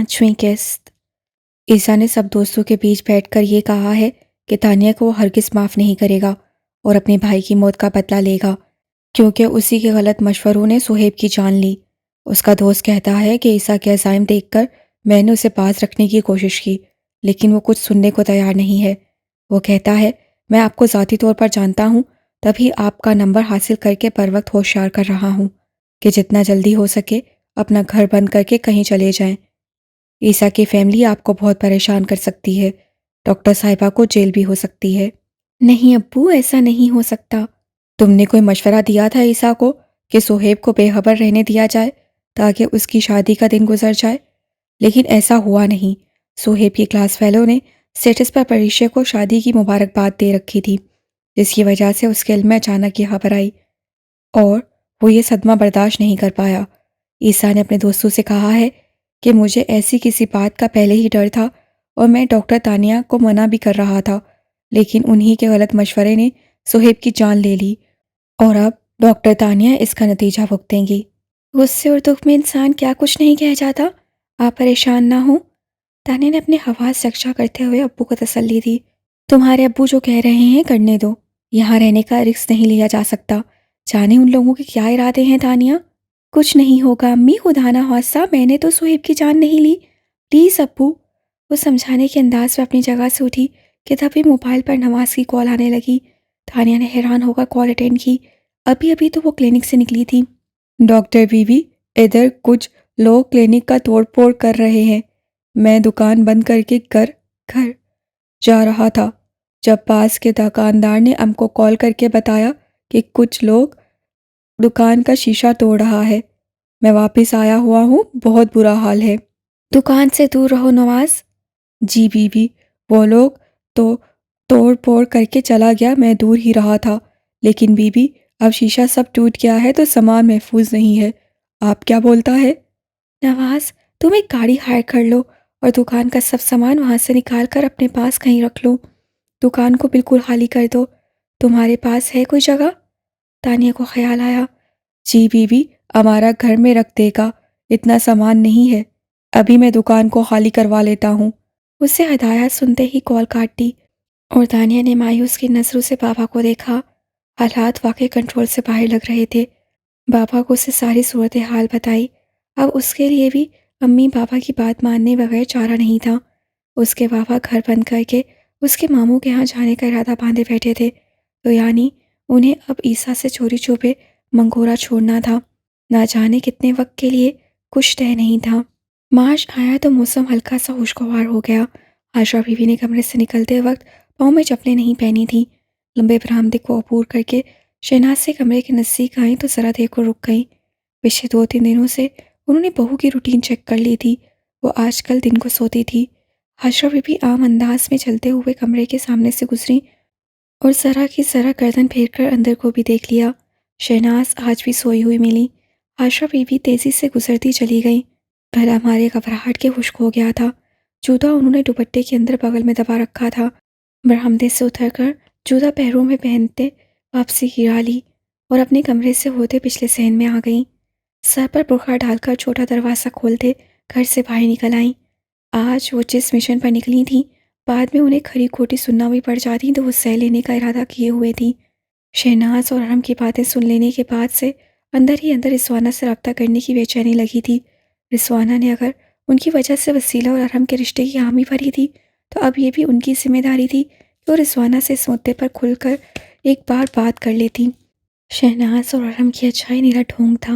5ویں قسط۔ عیسیٰ نے سب دوستوں کے بیچ بیٹھ کر یہ کہا ہے کہ تانیہ کو وہ ہرگز معاف نہیں کرے گا اور اپنے بھائی کی موت کا بدلہ لے گا، کیونکہ اسی کے غلط مشوروں نے سہیب کی جان لی۔ اس کا دوست کہتا ہے کہ عیسیٰ کے عزائم دیکھ کر میں نے اسے باز رکھنے کی کوشش کی، لیکن وہ کچھ سننے کو تیار نہیں ہے۔ وہ کہتا ہے میں آپ کو ذاتی طور پر جانتا ہوں، تبھی آپ کا نمبر حاصل کر کے بر وقت ہوشیار کر رہا ہوں کہ جتنا جلدی ہو سکے اپنا گھر بند کر کے کہیں چلے جائیں۔ عیسیٰ کی فیملی آپ کو بہت پریشان کر سکتی ہے، ڈاکٹر صاحبہ کو جیل بھی ہو سکتی ہے۔ نہیں ابو، ایسا نہیں ہو سکتا۔ تم نے کوئی مشورہ دیا تھا عیسیٰ کو کہ سہیب کو بے خبر رہنے دیا جائے تاکہ اس کی شادی کا دن گزر جائے، لیکن ایسا ہوا نہیں۔ سہیب کی کلاس فیلو نے اسٹیٹس پر پریشا کو شادی کی مبارکباد دے رکھی تھی، جس کی وجہ سے اس کے علم میں اچانک یہ خبر آئی اور وہ یہ صدمہ برداشت نہیں کر پایا۔ عیسیٰ نے اپنے دوستوں سے کہا ہے کہ مجھے ایسی کسی بات کا پہلے ہی ڈر تھا اور میں ڈاکٹر تانیہ کو منع بھی کر رہا تھا، لیکن انہی کے غلط مشورے نے سہیب کی جان لے لی اور اب ڈاکٹر تانیہ اس کا نتیجہ بھگتیں گی۔ غصے اور دکھ میں انسان کیا کچھ نہیں کہہ جاتا، آپ پریشان نہ ہوں۔ تانیہ نے اپنے حواس یکجا کرتے ہوئے ابو کو تسلی دی۔ تمہارے ابو جو کہہ رہے ہیں کرنے دو، یہاں رہنے کا رسک نہیں لیا جا سکتا، جانے ان لوگوں کے کیا ارادے ہیں۔ تانیہ کچھ نہیں ہوگا امی، خدا نہ خواستہ، میں نے تو سہیب کی جان نہیں لی، پلیز ابو۔ وہ سمجھانے کے انداز میں اپنی جگہ سے اٹھی کہ تبھی موبائل پر نواز کی کال آنے لگی۔ تانیہ نے حیران ہو کر کال اٹینڈ کی۔ ابھی تو وہ کلینک سے نکلی تھی۔ ڈاکٹر بی بی، ادھر کچھ لوگ کلینک کا توڑ پھوڑ کر رہے ہیں، میں دکان بند کر کے گھر جا رہا تھا جب پاس کے دکاندار نے ہم کو کال کر کے بتایا کہ کچھ لوگ دکان کا شیشہ توڑ رہا ہے۔ میں واپس آیا ہوا ہوں، بہت برا حال ہے۔ دکان سے دور رہو نواز۔ جی بی بی، وہ لوگ تو توڑ پھوڑ کر کے چلا گیا، میں دور ہی رہا تھا، لیکن بی بی اب شیشہ سب ٹوٹ گیا ہے تو سامان محفوظ نہیں ہے۔ آپ کیا بولتا ہے؟ نواز، تم ایک گاڑی ہائر کر لو اور دکان کا سب سامان وہاں سے نکال کر اپنے پاس کہیں رکھ لو، دکان کو بالکل خالی کر دو۔ تمہارے پاس ہے کوئی جگہ؟ تانیہ کو خیال آیا۔ جی بی بی، ہمارا گھر میں رکھ دے گا، اتنا سامان نہیں ہے، ابھی میں دکان کو خالی کروا لیتا ہوں۔ اس سے ہدایات سنتے ہی کال کاٹ دی اور تانیہ نے مایوس کی نظروں سے بابا کو دیکھا۔ حالات واقعی کنٹرول سے باہر لگ رہے تھے۔ بابا کو اسے ساری صورتحال بتائی۔ اب اس کے لیے بھی امی بابا کی بات ماننے بغیر چارہ نہیں تھا۔ اس کے بابا گھر بند کر کے اس کے ماموں کے ہاں جانے کا ارادہ باندھے بیٹھے تھے، تو یعنی انہیں اب عیسیٰ سے چوری چھپے منگورا چھوڑنا تھا، نہ جانے کتنے وقت کے لیے، کچھ طے نہیں تھا۔ مارچ آیا تو موسم ہلکا سا خوشگوار ہو گیا۔ عائشہ بیوی نے کمرے سے نکلتے وقت پاؤں میں چپلیں نہیں پہنی تھیں۔ لمبے برآمدے کو عبور کر کے شہناز سے کمرے کے نزدیک آئیں تو ذرا دیر کو رک گئیں۔ پچھلے 2-3 دنوں سے انہوں نے بہو کی روٹین چیک کر لی تھی، وہ آج کل دن کو سوتی تھی۔ عائشہ بیوی عام انداز میں چلتے ہوئے کمرے کے سامنے سے گزری اور ذرا کی ذرا گردن پھیر کر اندر کو بھی دیکھ لیا۔ شہناز آج بھی سوئی ہوئی ملی۔ عائشہ بیوی تیزی سے گزرتی چلی گئی۔ گلا ہمارے گھبراہٹ کے خشک ہو گیا تھا۔ جوتا انہوں نے دوپٹے کے اندر بغل میں دبا رکھا تھا۔ برآمدے سے اتر کر جوتا پیروں میں پہنتے واپسی گرا لی اور اپنے کمرے سے ہوتے پچھلے صحن میں آ گئیں۔ سر پر برقع ڈال کر چھوٹا دروازہ کھولتے گھر سے باہر نکل آئیں۔ آج وہ جس مشن پر نکلی تھیں، بعد میں انہیں کھری کھوٹی سننا بھی پڑ جاتی تو وہ سہ لینے کا ارادہ کیے ہوئے تھی۔ شہناز اور ارم کی باتیں سن لینے کے بعد سے اندر ہی اندر رضوانہ سے رابطہ کرنے کی بے چینی لگی تھی۔ رضوانہ نے اگر ان کی وجہ سے وسیلہ اور ارم کے رشتے کی حامی بھری تھی تو اب یہ بھی ان کی ذمہ داری تھی کہ وہ رضوانہ سے اس مدعے پر کھل کر ایک بار بات کر لیتی۔ شہناز اور ارم کی اچھائی نیرا ڈھونگ تھا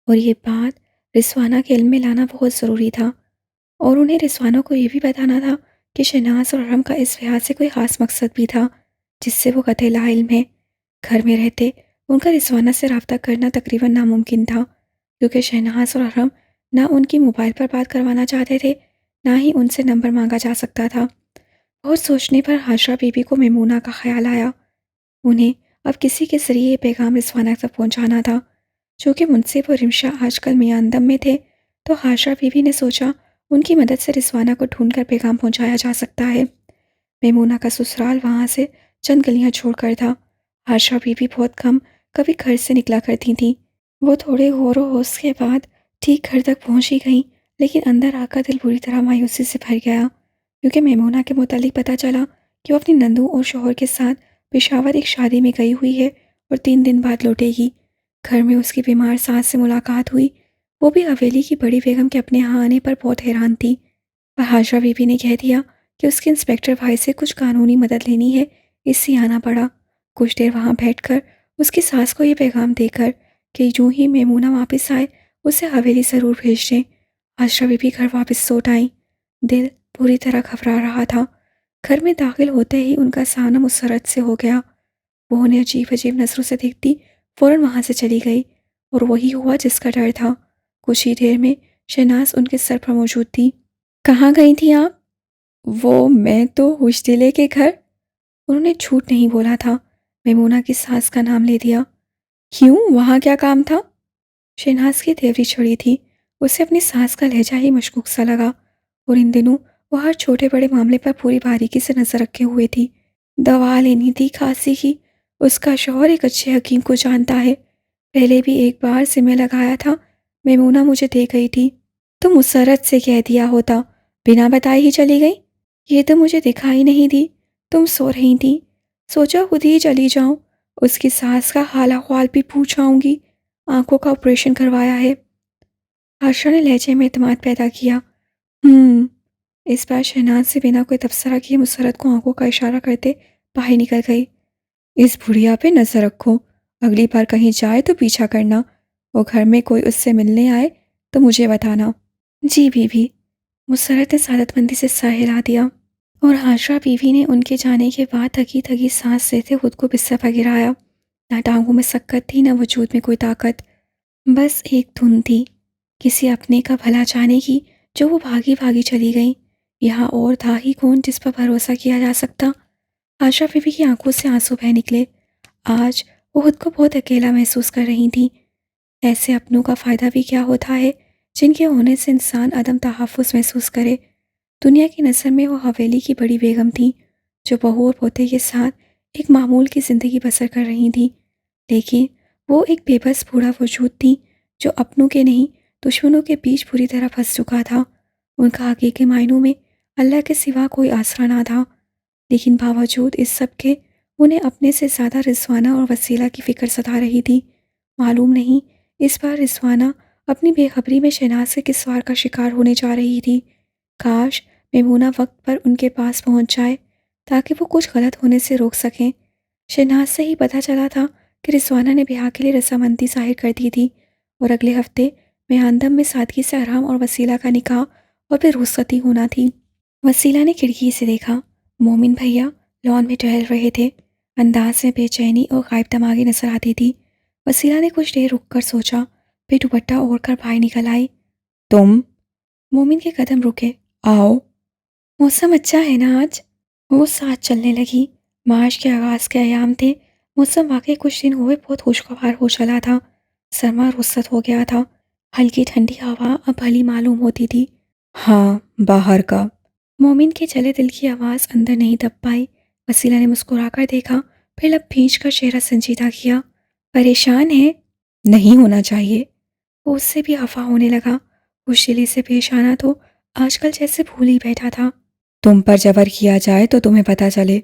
اور یہ بات رضوانہ کے علم میں لانا بہت ضروری تھا، اور انہیں رضوانہ کو یہ بھی بتانا تھا کہ شہناز اور ارم کا اس لحاظ سے کوئی خاص مقصد بھی تھا جس سے وہ قطع لا علم ہے۔ گھر میں رہتے ان کا رضوانہ سے رابطہ کرنا تقریباً ناممکن تھا، کیونکہ شہناز اور ارم نہ ان کی موبائل پر بات کروانا چاہتے تھے، نہ ہی ان سے نمبر مانگا جا سکتا تھا۔ بہت سوچنے پر عائشہ بی بی کو میمونہ کا خیال آیا۔ انہیں اب کسی کے ذریعے یہ پیغام رضوانہ تک پہنچانا تھا۔ چونکہ منصف اور رمشا آج کل میاندم میں تھے تو عائشہ بی بی نے سوچا ان کی مدد سے رضوانہ کو ڈھونڈ کر پیغام پہنچایا جا سکتا ہے۔ میمونہ کا سسرال وہاں سے چند گلیاں چھوڑ کر تھا۔ عائشہ بی بی بہت کم کبھی گھر سے نکلا کرتی تھیں۔ وہ تھوڑے غور و خوض کے بعد ٹھیک گھر تک پہنچ ہی گئیں، لیکن اندر آ کر دل بری طرح مایوسی سے بھر گیا، کیونکہ میمونہ کے متعلق پتہ چلا کہ وہ اپنی نندوں اور شوہر کے ساتھ پشاور ایک شادی میں گئی ہوئی ہے اور 3 دن بعد لوٹے گی۔ گھر میں اس کی بیمار ساس سے ملاقات ہوئی، وہ بھی حویلی کی بڑی بیگم کے اپنے یہاں آنے پر بہت حیران تھی، پر حاجرہ بی بی نے کہہ دیا کہ اس کے انسپیکٹر بھائی سے کچھ قانونی مدد لینی ہے، اس سے آنا پڑا۔ کچھ دیر وہاں بیٹھ کر اس کی ساس کو یہ پیغام دے کر کہ یوں ہی میمونہ واپس آئے اسے حویلی ضرور بھیج دیں، حاجرہ بی بی گھر واپس لوٹ آئیں۔ دل پوری طرح گھبرا رہا تھا۔ گھر میں داخل ہوتے ہی ان کا سامنا مسرت سے ہو گیا۔ وہ انہیں عجیب عجیب نظروں سے دیکھتی فوراً وہاں سے چلی گئی، اور وہی ہوا جس کا ڈر تھا۔ کچھ ہی دیر میں شہناز ان کے سر پر موجود تھی۔ کہاں گئی تھی آپ؟ وہ میں تو ہوش دلے کے گھر۔ انہوں نے جھوٹ نہیں بولا تھا، میمونہ کی ساس کا نام لے دیا۔ کیوں، وہاں کیا کام تھا؟ شہناز کی تیوری چھڑی تھی، اسے اپنی ساس کا لہجہ ہی مشکوک سا لگا، اور ان دنوں وہ ہر چھوٹے بڑے معاملے پر پوری باریکی سے نظر رکھے ہوئے تھی۔ دوا لینی تھی کھانسی کی، اس کا شوہر ایک اچھے حکیم کو جانتا ہے، پہلے بھی ایک بار ذمہ لگایا تھا، میمونہ مجھے دے گئی تھی۔ تو مسرت سے کہہ دیا ہوتا، بنا بتائے ہی چلی گئی؟ یہ تو مجھے دکھائی نہیں دی، تم سو رہی تھی، سوچا خود ہی چلی جاؤں، اس کی ساس کا حال احوال بھی پوچھ آؤں گی، آنکھوں کا آپریشن کروایا ہے۔ عاشرہ نے لہجے میں اعتماد پیدا کیا۔ اس بار شہناز سے بنا کوئی تبصرہ کیے مسرت کو آنکھوں کا اشارہ کرتے باہر نکل گئی۔ اس بڑھیا پہ نظر رکھو، اگلی بار کہیں جائے تو پیچھا کرنا، اور گھر میں کوئی اس سے ملنے آئے تو مجھے بتانا۔ جی بیوی، مسرت نے سعادت مندی سے سر ہلا دیا، اور عاشرہ بیوی نے ان کے جانے کے بعد تھکی تھکی سانس لیتے خود کو بستر پر گرایا۔ نہ ٹانگوں میں سکت تھی، نہ وجود میں کوئی طاقت، بس ایک دھن تھی، کسی اپنے کا بھلا چاہنے کی، جو وہ بھاگی بھاگی چلی گئی۔ یہاں اور تھا ہی کون جس پر بھروسہ کیا جا سکتا؟ عاشرہ بیوی کی آنکھوں سے آنسو بہہ نکلے۔ آج وہ خود کو بہت اکیلا محسوس کر رہی تھی۔ ایسے اپنوں کا فائدہ بھی کیا ہوتا ہے جن کے ہونے سے انسان عدم تحفظ محسوس کرے۔ دنیا کی نظر میں وہ حویلی کی بڑی بیگم تھی، جو بہو اور پوتے کے ساتھ ایک معمول کی زندگی بسر کر رہی تھی، لیکن وہ ایک بے بس بوڑھا وجود تھی جو اپنوں کے نہیں دشمنوں کے بیچ بری طرح پھنس چکا تھا۔ ان کا حقیقی معنوں میں اللہ کے سوا کوئی آسرا نہ تھا، لیکن باوجود اس سب کے انہیں اپنے سے زیادہ رضوانہ اور وسیلہ کی فکر ستا رہی تھی۔ معلوم نہیں اس بار رضوانہ اپنی بے خبری میں شہناز کے کس وار کا شکار ہونے جا رہی تھی۔ کاش میمونہ وقت پر ان کے پاس پہنچ جائے تاکہ وہ کچھ غلط ہونے سے روک سکیں۔ شہناز سے ہی پتہ چلا تھا کہ رضوانہ نے بیاہ کے لیے رضامندی ظاہر کر دی تھی، اور اگلے ہفتے میاندم میں سادگی سے آرام اور وسیلہ کا نکاح اور پھر رخصتی ہونا تھی۔ وسیلہ نے کھڑکی سے دیکھا، مومن بھیا لان میں ٹہل رہے تھے، انداز میں بے چینی اور غائب دماغی نظر آتی تھی۔ وسیلہ نے کچھ دیر رک کر سوچا، پھر دوپٹہ اوڑھ کر باہر نکل آئی۔ تم؟ مومن کے قدم رکے۔ آؤ۔ موسم اچھا ہے نا آج؟ وہ ساتھ چلنے لگی۔ مارچ کے آغاز کے ایام تھے، موسم واقعی کچھ دن ہوئے بہت خوشگوار ہو چلا تھا، سرما رخصت ہو گیا تھا، ہلکی ٹھنڈی ہوا اب بھلی معلوم ہوتی تھی۔ ہاں، باہر کا۔ مومن کے چلے دل کی آواز اندر نہیں دب پائی۔ وسیلہ نے مسکرا کر دیکھا، پھر لب بھینچ کر چہرہ سنجیدہ کیا۔ پریشان ہے؟ نہیں ہونا چاہیے۔ وہ اس سے بھی خفا ہونے لگا، خوش دلی سے پیش آنا تو آج کل جیسے بھول ہی بیٹھا تھا۔ تم پر جبر کیا جائے تو تمہیں پتہ چلے۔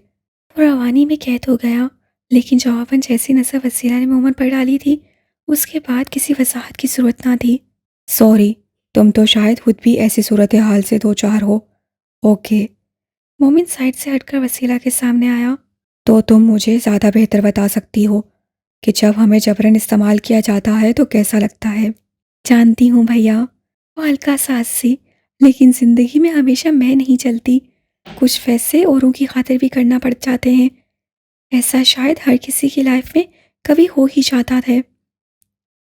وہ روانی میں قید ہو گیا، لیکن جواباً جیسی نظر وسیلہ نے مومن پر ڈالی تھی، اس کے بعد کسی وضاحت کی ضرورت نہ تھی۔ سوری، تم تو شاید خود بھی ایسی صورتحال سے دوچار ہو۔ اوکے۔ مومن سائڈ سے ہٹ کر وسیلہ کے سامنے آیا۔ تو تم مجھے زیادہ بہتر بتا سکتی ہو کہ جب ہمیں جبراً استعمال کیا جاتا ہے تو کیسا لگتا ہے؟ جانتی ہوں بھیا، وہ ہلکا سانس سی، لیکن زندگی میں ہمیشہ میں نہیں چلتی، کچھ فیصلے اوروں کی خاطر بھی کرنا پڑ جاتے ہیں، ایسا شاید ہر کسی کی لائف میں کبھی ہو ہی جاتا ہے۔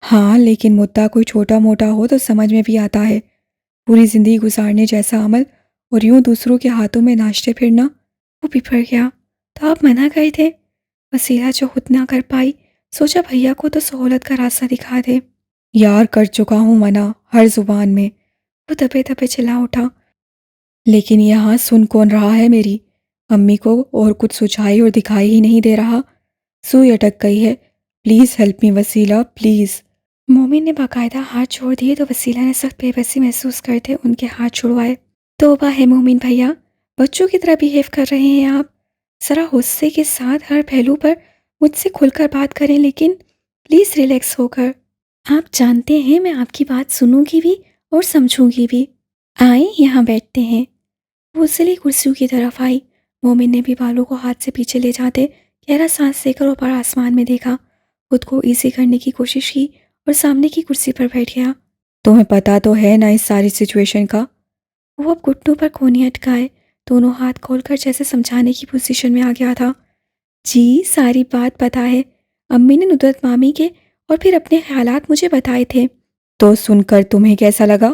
ہاں، لیکن مدعا کوئی چھوٹا موٹا ہو تو سمجھ میں بھی آتا ہے، پوری زندگی گزارنے جیسا عمل اور یوں دوسروں کے ہاتھوں میں ناچتے پھرنا۔ وہ بپھر گیا۔ تو آپ منع گئے تھے؟ وسیلہ جو خود نہ کر پائی، سوچا بھیا کو تو سہولت کا راستہ دکھا دے۔ یار کر چکا ہوں منع، ہر زبان میں۔ وہ دبے دبے چلا اٹھا۔ لیکن یہاں سن کون رہا ہے میری؟ امی کو اور کچھ سجھائی اور دکھائی ہی نہیں دے رہا، سوئی اٹک گئی ہے۔ پلیز ہیلپ می وسیلہ، پلیز۔ مومن نے باقاعدہ ہاتھ چھوڑ دیے تو وسیلہ نے سخت بے بسی محسوس کرتے ان کے ہاتھ چھڑوائے۔ توبہ ہے مومن بھیا، بچوں کی طرح بیہیو کر رہے ہیں آپ۔ ذرا غصے کے ساتھ ہر پہلو پر مجھ سے کھل کر بات کریں، لیکن پلیز ریلیکس ہو کر۔ آپ جانتے ہیں میں آپ کی بات سنوں گی بھی اور سمجھوں گی بھی۔ آئیں یہاں بیٹھتے ہیں۔ وہ سلی کرسیوں کی طرف آئی۔ مومن نے بھی بالوں کو ہاتھ سے پیچھے لے جاتے گہرا سانس لے کر اوپر آسمان میں دیکھا، خود کو ایزی کرنے کی کوشش کی اور سامنے کی کرسی پر بیٹھ گیا۔ تمہیں پتا تو ہے نا اس ساری سچویشن کا؟ وہ اب گھٹنوں پر کونی اٹکائے دونوں ہاتھ کھول کر جیسے سمجھانے کی پوزیشن میں آ گیا تھا۔ جی ساری بات پتا ہے، امی نے ندرت مامی کے اور پھر اپنے خیالات مجھے بتائے تھے۔ تو سن کر تمہیں کیسا لگا؟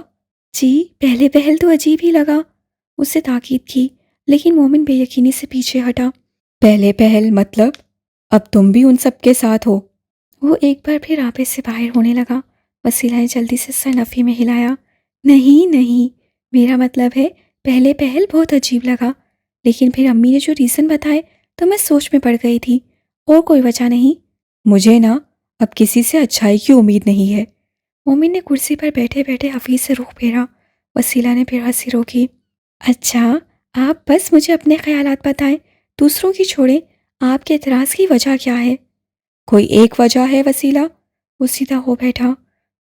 جی پہلے پہل تو عجیب ہی لگا، اس سے تاکید کی، لیکن مومن بے یقینی سے پیچھے ہٹا۔ پہلے پہل مطلب؟ اب تم بھی ان سب کے ساتھ ہو؟ وہ ایک بار پھر آپے سے باہر ہونے لگا۔ وسیلہ نے جلدی سے سر نفی میں ہلایا۔ نہیں نہیں، میرا مطلب ہے پہلے پہل بہت عجیب لگا، لیکن پھر امی نے جو ریزن بتائے تو میں سوچ میں پڑ گئی تھی، اور کوئی وجہ نہیں۔ مجھے نا اب کسی سے اچھائی کی امید نہیں ہے۔ مومن نے کرسی پر بیٹھے بیٹھے حفیظ سے رخ پھیرا۔ وسیلہ نے پھر ہنسی روکی۔ اچھا آپ بس مجھے اپنے خیالات بتائیں، دوسروں کی چھوڑیں، آپ کے اعتراض کی وجہ کیا ہے؟ کوئی ایک وجہ ہے وسیلہ؟ وہ سیدھا ہو بیٹھا۔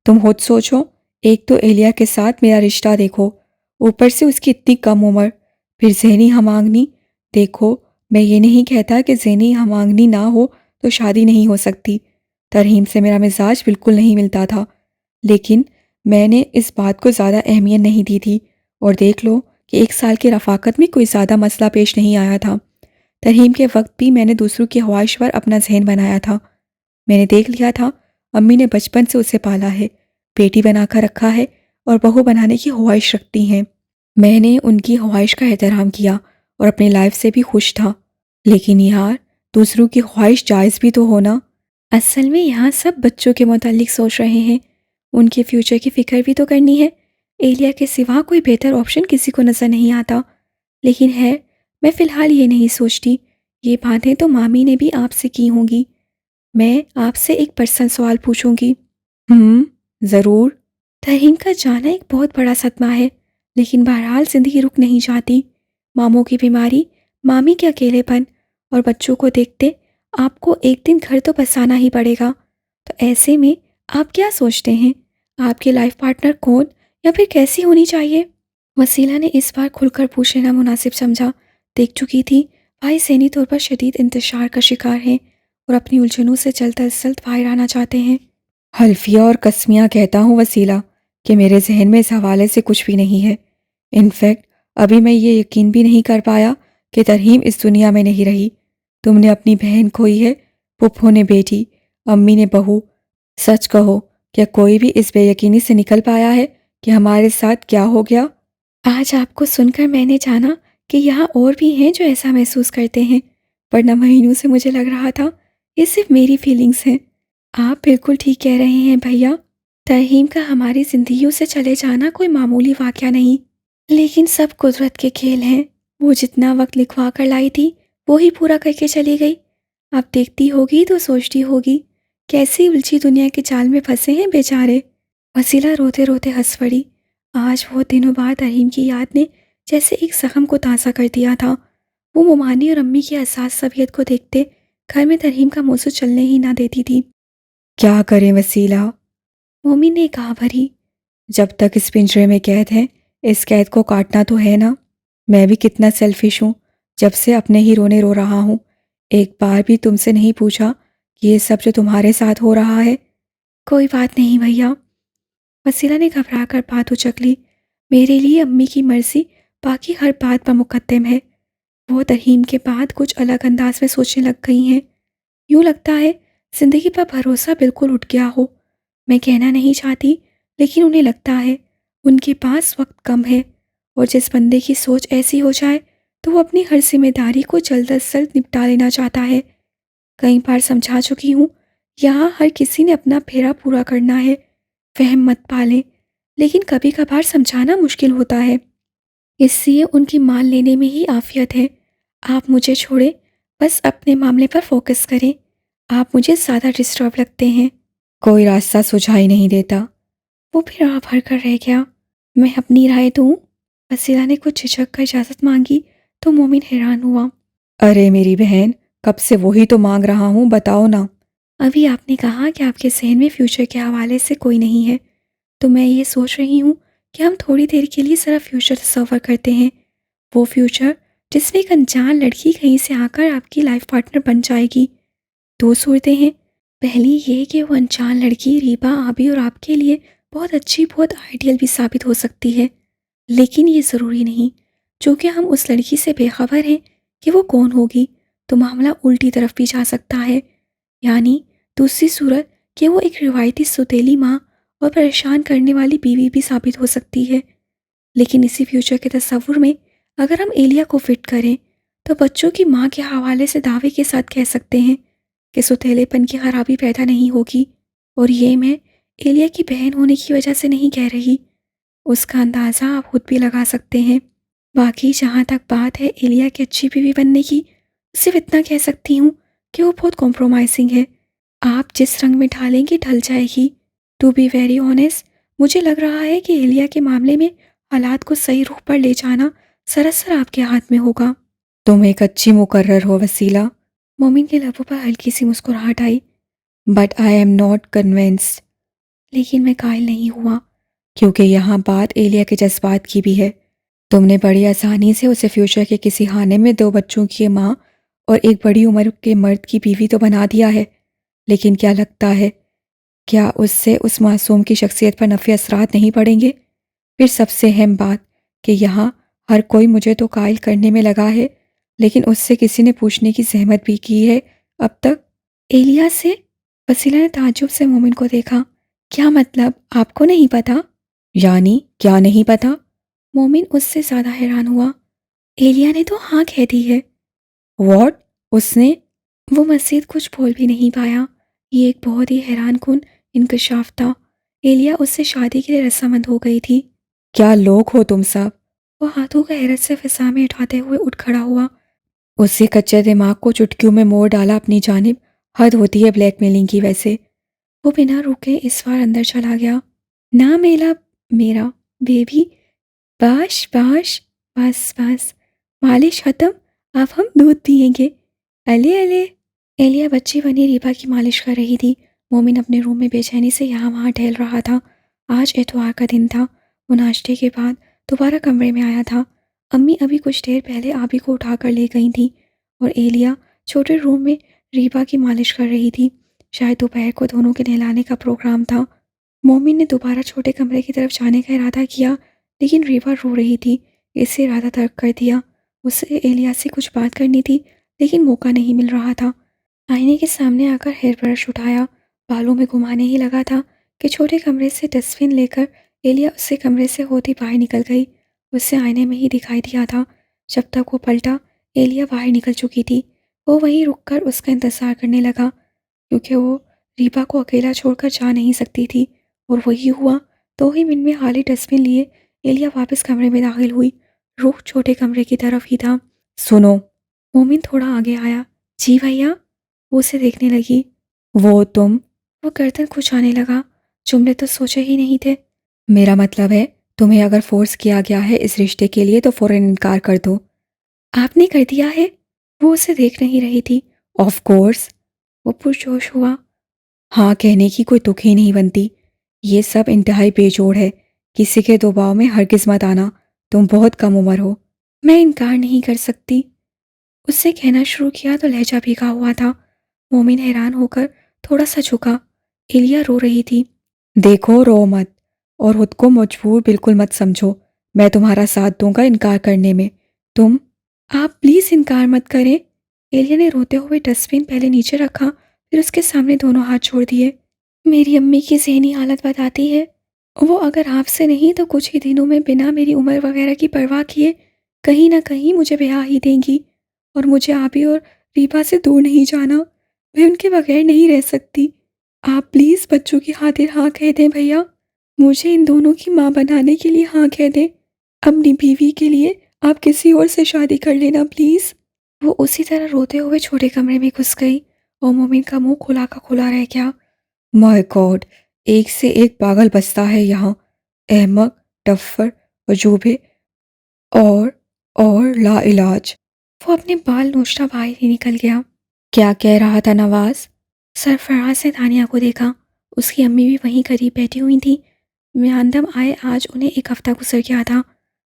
تم خود سوچو، ایک تو اہلیہ کے ساتھ میرا رشتہ دیکھو، اوپر سے اس کی اتنی کم عمر، پھر ذہنی ہم آہنگی۔ دیکھو میں یہ نہیں کہتا کہ ذہنی ہم آہنگی نہ ہو تو شادی نہیں ہو سکتی، ترہیم سے میرا مزاج بالکل نہیں ملتا تھا، لیکن میں نے اس بات کو زیادہ اہمیت نہیں دی تھی، اور دیکھ لو کہ 1 سال کی رفاقت میں کوئی زیادہ مسئلہ پیش نہیں آیا تھا۔ ترہیم کے وقت بھی میں نے دوسروں کی خواہش پر اپنا ذہن بنایا تھا۔ میں نے دیکھ لیا تھا امی نے بچپن سے اسے پالا ہے، بیٹی بنا کر رکھا ہے اور بہو بنانے کی خواہش رکھتی ہیں۔ میں نے ان کی خواہش کا احترام کیا اور اپنی لائف سے بھی خوش تھا، لیکن یار دوسروں کی خواہش جائز بھی تو ہونا۔ اصل میں یہاں سب بچوں کے متعلق سوچ رہے ہیں، ان کے فیوچر کی فکر بھی تو کرنی ہے۔ ایلیا کے سوا کوئی بہتر آپشن کسی کو نظر نہیں آتا، لیکن ہے میں فی الحال یہ نہیں سوچتی۔ یہ باتیں تو مامی نے بھی آپ سے کی ہوں گی۔ میں آپ سے ایک پرسنل سوال پوچھوں گی؟ ضرور۔ ترہیم کا جانا ایک بہت بڑا صدمہ ہے، لیکن بہرحال زندگی رک نہیں جاتی۔ ماموں کی بیماری، مامی کے اکیلے پن اور بچوں کو دیکھتے آپ کو ایک دن گھر تو بسانا ہی پڑے گا۔ تو ایسے میں آپ کیا سوچتے ہیں آپ کے لائف پارٹنر کون یا پھر کیسی ہونی چاہیے؟ وسیلہ نے اس بار کھل کر پوچھنا مناسب سمجھا۔ دیکھ چکی تھی بھائی ذہنی طور پر شدید انتشار کا شکار ہیں اور اپنی الجھنوں سے جلد از جلد باہر آنا چاہتے ہیں۔ حلفیہ اور قسمیاں کہتا ہوں وسیلہ کہ میرے ذہن میں اس حوالے سے کچھ بھی نہیں ہے۔ انفیکٹ ابھی میں یہ یقین بھی نہیں کر پایا کہ ترہیم اس دنیا میں نہیں رہی۔ تم نے اپنی بہن کھوئی ہے، پھپھو نے بیٹی، امی نے بہو۔ سچ کہو کیا کوئی بھی اس بے یقینی سے نکل پایا ہے کہ ہمارے ساتھ کیا ہو گیا؟ آج آپ کو سن کر میں نے جانا کہ یہاں اور بھی ہیں جو ایسا محسوس کرتے ہیں، ورنہ مہینوں سے مجھے لگ رہا تھا یہ صرف میری فیلنگز ہیں۔ آپ بالکل ٹھیک کہہ رہے ہیں بھیا، ترہیم کا ہماری زندگیوں سے چلے جانا کوئی معمولی واقعہ نہیں، لیکن سب قدرت کے کھیل ہیں۔ وہ جتنا وقت لکھوا کر لائی تھی وہی پورا کر کے چلی گئی۔ اب دیکھتی ہوگی تو سوچتی ہوگی کیسی الجھی دنیا کے جال میں پھنسے ہیں بیچارے۔ وسیلہ روتے روتے ہنس پڑی۔ آج بہت دنوں بعد ترہیم کی یاد نے جیسے ایک زخم کو تازہ کر دیا تھا۔ وہ ممانی اور امی کی حساس طبیعت کو دیکھتے گھر میں ترہیم کا موضوع چلنے ہی نہ دیتی تھی۔ کیا کریں وسیلہ؟ مومن نے کہا بھری، جب تک اس پنجرے میں قید ہے اس قید کو کاٹنا تو ہے نا۔ میں بھی کتنا سیلفش ہوں، جب سے اپنے ہی رونے رو رہا ہوں، ایک بار بھی تم سے نہیں پوچھا کہ یہ سب جو تمہارے ساتھ ہو رہا ہے۔ کوئی بات نہیں بھیا، وسیلہ نے گھبرا کر بات اچک لی۔ میرے لیے امی کی مرضی باقی ہر بات پر مقدم ہے۔ وہ ترہیم کے بعد کچھ الگ انداز میں سوچنے لگ گئی ہیں۔ یوں لگتا ہے زندگی پر بھروسہ بالکل اٹھ گیا ہو۔ میں کہنا نہیں چاہتی، لیکن انہیں لگتا ہے ان کے پاس وقت کم ہے، اور جس بندے کی سوچ ایسی ہو جائے تو وہ اپنی ہر ذمہ داری کو جلد از جلد نپٹا لینا چاہتا ہے۔ کئی بار سمجھا چکی ہوں یہاں ہر کسی نے اپنا پھیرا پورا کرنا ہے، فہم مت پالیں، لیکن کبھی کبھار سمجھانا مشکل ہوتا ہے، اس لیے ان کی مان لینے میں ہی عافیت ہے۔ آپ مجھے چھوڑیں، بس اپنے معاملے پر فوکس کریں، آپ مجھے زیادہ ڈسٹرب لگتے ہیں۔ کوئی راستہ سجھائی نہیں دیتا۔ وہ پھر آ بھر کر رہ گیا۔ میں اپنی رائے دوں؟ وسیلہ نے کچھ جھجک کر اجازت مانگی تو مومن حیران ہوا۔ ارے میری بہن، کب سے وہی تو مانگ رہا ہوں، بتاؤ نا۔ ابھی آپ نے کہا کہ آپ کے ذہن میں فیوچر کے حوالے سے کوئی نہیں ہے، تو میں یہ سوچ رہی ہوں کہ ہم تھوڑی دیر کے لیے ذرا فیوچر تصور کرتے ہیں، وہ فیوچر جس میں ایک انجان لڑکی کہیں سے آ کر آپ کی لائف پارٹنر بن جائے گی۔ دو صورتیں ہیں، پہلی یہ کہ وہ انجان لڑکی ریبا آبی اور آپ کے لیے بہت اچھی، بہت آئیڈیل بھی ثابت ہو سکتی ہے، لیکن یہ ضروری نہیں۔ چونکہ ہم اس لڑکی سے بے خبر ہیں کہ وہ کون ہوگی، تو معاملہ الٹی طرف بھی جا سکتا ہے، یعنی دوسری صورت کہ وہ ایک روایتی سوتیلی ماں اور پریشان کرنے والی بیوی بھی ثابت ہو سکتی ہے۔ لیکن اسی فیوچر کے تصور میں اگر ہم ایلیا کو فٹ کریں تو بچوں کی ماں کے حوالے سے دعوے کے ساتھ کہہ سکتے ہیں کہ سوتیلے پن کی خرابی پیدا نہیں ہوگی، اور یہ میں ایلیا کی بہن ہونے کی وجہ سے نہیں کہہ رہی۔ اس کا اندازہ آپ خود بھی لگا سکتے ہیں۔ باقی جہاں تک بات ہے ایلیا کی اچھی بیوی بننے کی، صرف اتنا کہہ سکتی ہوں کہ وہ بہت کمپرومائزنگ ہے، آپ جس رنگ میں ڈھالیں گی ڈھل جائے گی۔ ٹو بی ویری آنیسٹ، مجھے لگ رہا ہے کہ ایلیا کے معاملے میں حالات کو صحیح رخ پر لے جانا سراسر آپ کے ہاتھ میں ہوگا۔ تم ایک اچھی مقرر ہو وسیلہ۔ مومن کے لبوں پر ہلکی سی مسکراہٹ آئی۔ But I am not convinced. لیکن میں قائل نہیں ہوا، کیونکہ یہاں بات ایلیا کے جذبات کی بھی ہے۔ تم نے بڑی آسانی سے اسے فیوچر کے کسی خانے میں 2 بچوں کی ماں اور ایک بڑی عمر کے مرد کی بیوی تو بنا دیا ہے، لیکن کیا لگتا ہے کیا اس سے اس معصوم کی شخصیت پر نفی اثرات نہیں پڑیں گے؟ پھر سب سے اہم بات کہ یہاں ہر کوئی مجھے تو قائل کرنے میں لگا ہے، لیکن اس سے کسی نے پوچھنے کی زحمت بھی کی ہے اب تک؟ ایلیا سے؟ وسیلہ نے تعجب سے مومن کو دیکھا۔ کیا مطلب، آپ کو نہیں پتا؟ یعنی کیا نہیں پتا؟ مومن اس سے زیادہ حیران ہوا۔ ایلیا نے تو ہاں کہہ دی ہے۔ واٹ؟ اس نے؟ وہ مزید کچھ بول بھی نہیں پایا۔ یہ ایک بہت ہی حیران کن انکشاف تھا۔ ایلیا اس سے شادی کے لیے رضامند ہو گئی تھی۔ کیا لوگ ہو تم سب؟ وہ ہاتھوں کا حیرت سے فضا میں اٹھاتے ہوئے اٹھ کھڑا ہوا۔ اسی کچے دماغ کو چٹکیوں میں موڑ ڈالا اپنی جانب، حد ہوتی ہے بلیک میلنگ کی ویسے۔ وہ بنا رکے اس بار اندر چلا گیا۔ نہ میرا بیبی، باش باش، بس بس، مالش ختم، اب ہم دودھ پئیں گے، الے الے۔ ایلیا بچی بنی ریبا کی مالش کر رہی تھی۔ مومن اپنے روم میں بے چینی سے یہاں وہاں ٹہل رہا تھا۔ آج اتوار کا دن تھا۔ وہ ناشتے کے بعد دوبارہ کمرے میں آیا تھا۔ امی ابھی کچھ دیر پہلے آبی کو اٹھا کر لے گئی تھیں اور ایلیا چھوٹے روم میں ریبا کی مالش کر رہی تھی۔ شاید دوپہر کو دونوں کے نہلانے کا پروگرام تھا۔ مومن نے دوبارہ چھوٹے کمرے کی طرف جانے کا ارادہ کیا، لیکن ریبا رو رہی تھی، اس سے ارادہ ترک کر دیا۔ اسے ایلیا سے کچھ بات کرنی تھی، لیکن موقع نہیں مل رہا تھا۔ آئینے کے سامنے آ کر ہیئر برش اٹھایا، بالوں میں گھمانے ہی لگا تھا کہ چھوٹے کمرے سے ڈسٹ بن لے کر ایلیا اس سے کمرے سے ہوتی باہر نکل گئی۔ اسے آئینے میں ہی دکھائی دیا تھا۔ جب تک وہ پلٹا، ایلیا باہر نکل چکی تھی۔ وہ وہیں رک کر اس کا انتظار کرنے لگا، کیونکہ وہ ریبا کو اکیلا چھوڑ کر جا نہیں سکتی تھی، اور وہی ہوا۔ 2 ہی منٹ میں خالی ڈسٹ بن لیے ایلیا واپس کمرے میں داخل ہوئی۔ رخ چھوٹے کمرے کی طرف ہی تھا۔ سنو۔ مومن تھوڑا آگے آیا۔ جی بھیا۔ وہ اسے دیکھنے لگی۔ وہ تم؟ وہ گردن کھچانے لگا۔ جملے تو سوچے ہی نہیں تھے۔ میرا مطلب ہے تمہیں اگر فورس کیا گیا ہے اس رشتے کے لیے تو فوراً انکار کر دو۔ آپ نے کر دیا ہے؟ وہ اسے دیکھ نہیں رہی تھی۔ Of course. وہ پرجوش ہوا۔ ہاں کہنے کی کوئی تک ہی نہیں بنتی۔ یہ سب انتہائی بے جوڑ ہے، کسی کے دباؤ میں ہرگز مت آنا، تم بہت کم عمر ہو۔ میں انکار نہیں کر سکتی۔ اس سے کہنا شروع کیا تو لہجہ بھیگا ہوا تھا۔ مومن حیران ہو کر تھوڑا سا جھکا۔ ایلیا رو رہی تھی۔ دیکھو رو مت، اور خود کو مجبور بالکل مت سمجھو، میں تمہارا ساتھ دوں گا انکار کرنے میں۔ آپ پلیز انکار مت کریں۔ ایلیا نے روتے ہوئے ڈسٹ بن پہلے نیچے رکھا، پھر اس کے سامنے دونوں ہاتھ چھوڑ دیے۔ میری امی کی ذہنی حالت بتاتی ہے وہ اگر آپ سے نہیں تو کچھ ہی دنوں میں بنا میری عمر وغیرہ کی پرواہ کیے کہیں نہ کہیں مجھے بیاہ ہی دیں گی، اور مجھے آبی اور ریبا سے دور نہیں جانا، میں ان کے بغیر نہیں رہ سکتی۔ آپ پلیز بچوں کی خاطر ہاں کہہ دیں بھیا، مجھے ان دونوں کی ماں بنانے کے لیے ہاں کہہ دیں، اپنی بیوی کے لیے آپ کسی اور سے شادی کر لینا پلیز۔ وہ اسی طرح روتے ہوئے چھوٹے کمرے میں گھس گئی اور مومن کا منہ کھلا کا کھلا رہ گیا۔ مائی گاڈ، ایک سے ایک پاگل بستا ہے یہاں، احمق، ٹفر، عجوبے اور لا علاج۔ وہ اپنے بال نوچتا باہر ہی نکل گیا۔ کیا کہہ رہا تھا نواز؟ سرفراز نے دانیہ کو دیکھا۔ اس کی امی بھی وہیں قریب بیٹھی ہوئی تھی۔ میاندم آئے آج انہیں ایک ہفتہ گزر گیا تھا۔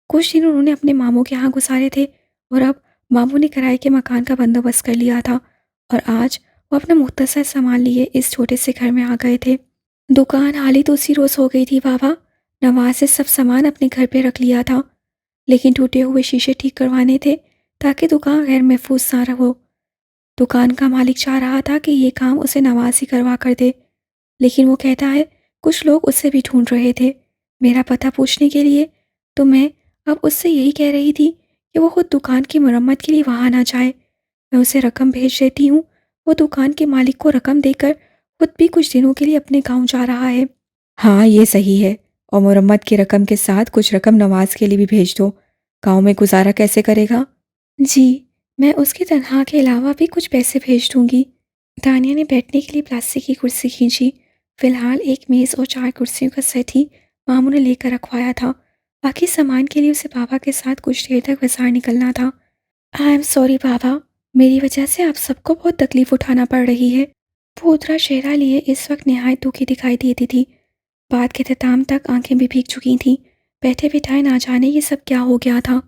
کچھ دن انہوں نے اپنے ماموں کے ہاں گزارے تھے اور اب ماموں نے کرائے کے مکان کا بندوبست کر لیا تھا اور آج وہ اپنا مختصر سامان لیے اس چھوٹے سے گھر میں آ گئے تھے۔ دکان حالی تو اسی روز ہو گئی تھی بابا۔ نواز نے سب سامان اپنے گھر پہ رکھ لیا تھا، لیکن ٹوٹے ہوئے شیشے ٹھیک کروانے تھے تاکہ دکان غیر محفوظ نہ رہو۔ دکان کا مالک چاہ رہا تھا کہ یہ کام اسے نواز ہی کروا کر دے، لیکن وہ کہتا ہے کچھ لوگ اسے بھی ڈھونڈ رہے تھے میرا پتہ پوچھنے کے لیے، تو میں اب اس سے یہی کہہ رہی تھی کہ وہ خود دکان کی مرمت کے لیے وہاں نہ جائے۔ میں اسے رقم بھیج دیتی ہوں، وہ دکان کے مالک کو رقم دے کر خود بھی کچھ دنوں کے لیے اپنے گاؤں جا رہا ہے۔ ہاں یہ صحیح ہے، اور مرمت کی رقم کے ساتھ کچھ رقم نواز کے لیے بھی بھیج دو۔ گاؤں میں گزارا کیسے کرے گا؟ جی، میں اس کی تنخواہ کے علاوہ بھی کچھ پیسے بھیج دوں گی۔ دانیہ نے بیٹھنے کے لیے پلاسٹک کی کرسی کھینچی۔ فی الحال ایک میز اور 4 کرسیوں کا سیٹ ہی ماموں نے لے کر رکھوایا تھا، باقی سامان کے لیے اسے بابا کے ساتھ کچھ دیر تک بازار نکلنا تھا۔ آئی ایم سوری بابا، میری وجہ سے آپ سب کو بہت تکلیف اٹھانا پڑ رہی ہے۔ وہ ادھرا چہرہ لیے اس وقت نہایت دکھی دکھائی دیتی تھی۔ بات کے اختتام تک آنکھیں بھی بھیگ چکی تھیں۔ بیٹھے بٹھائے نہ جانے یہ سب کیا ہو گیا تھا۔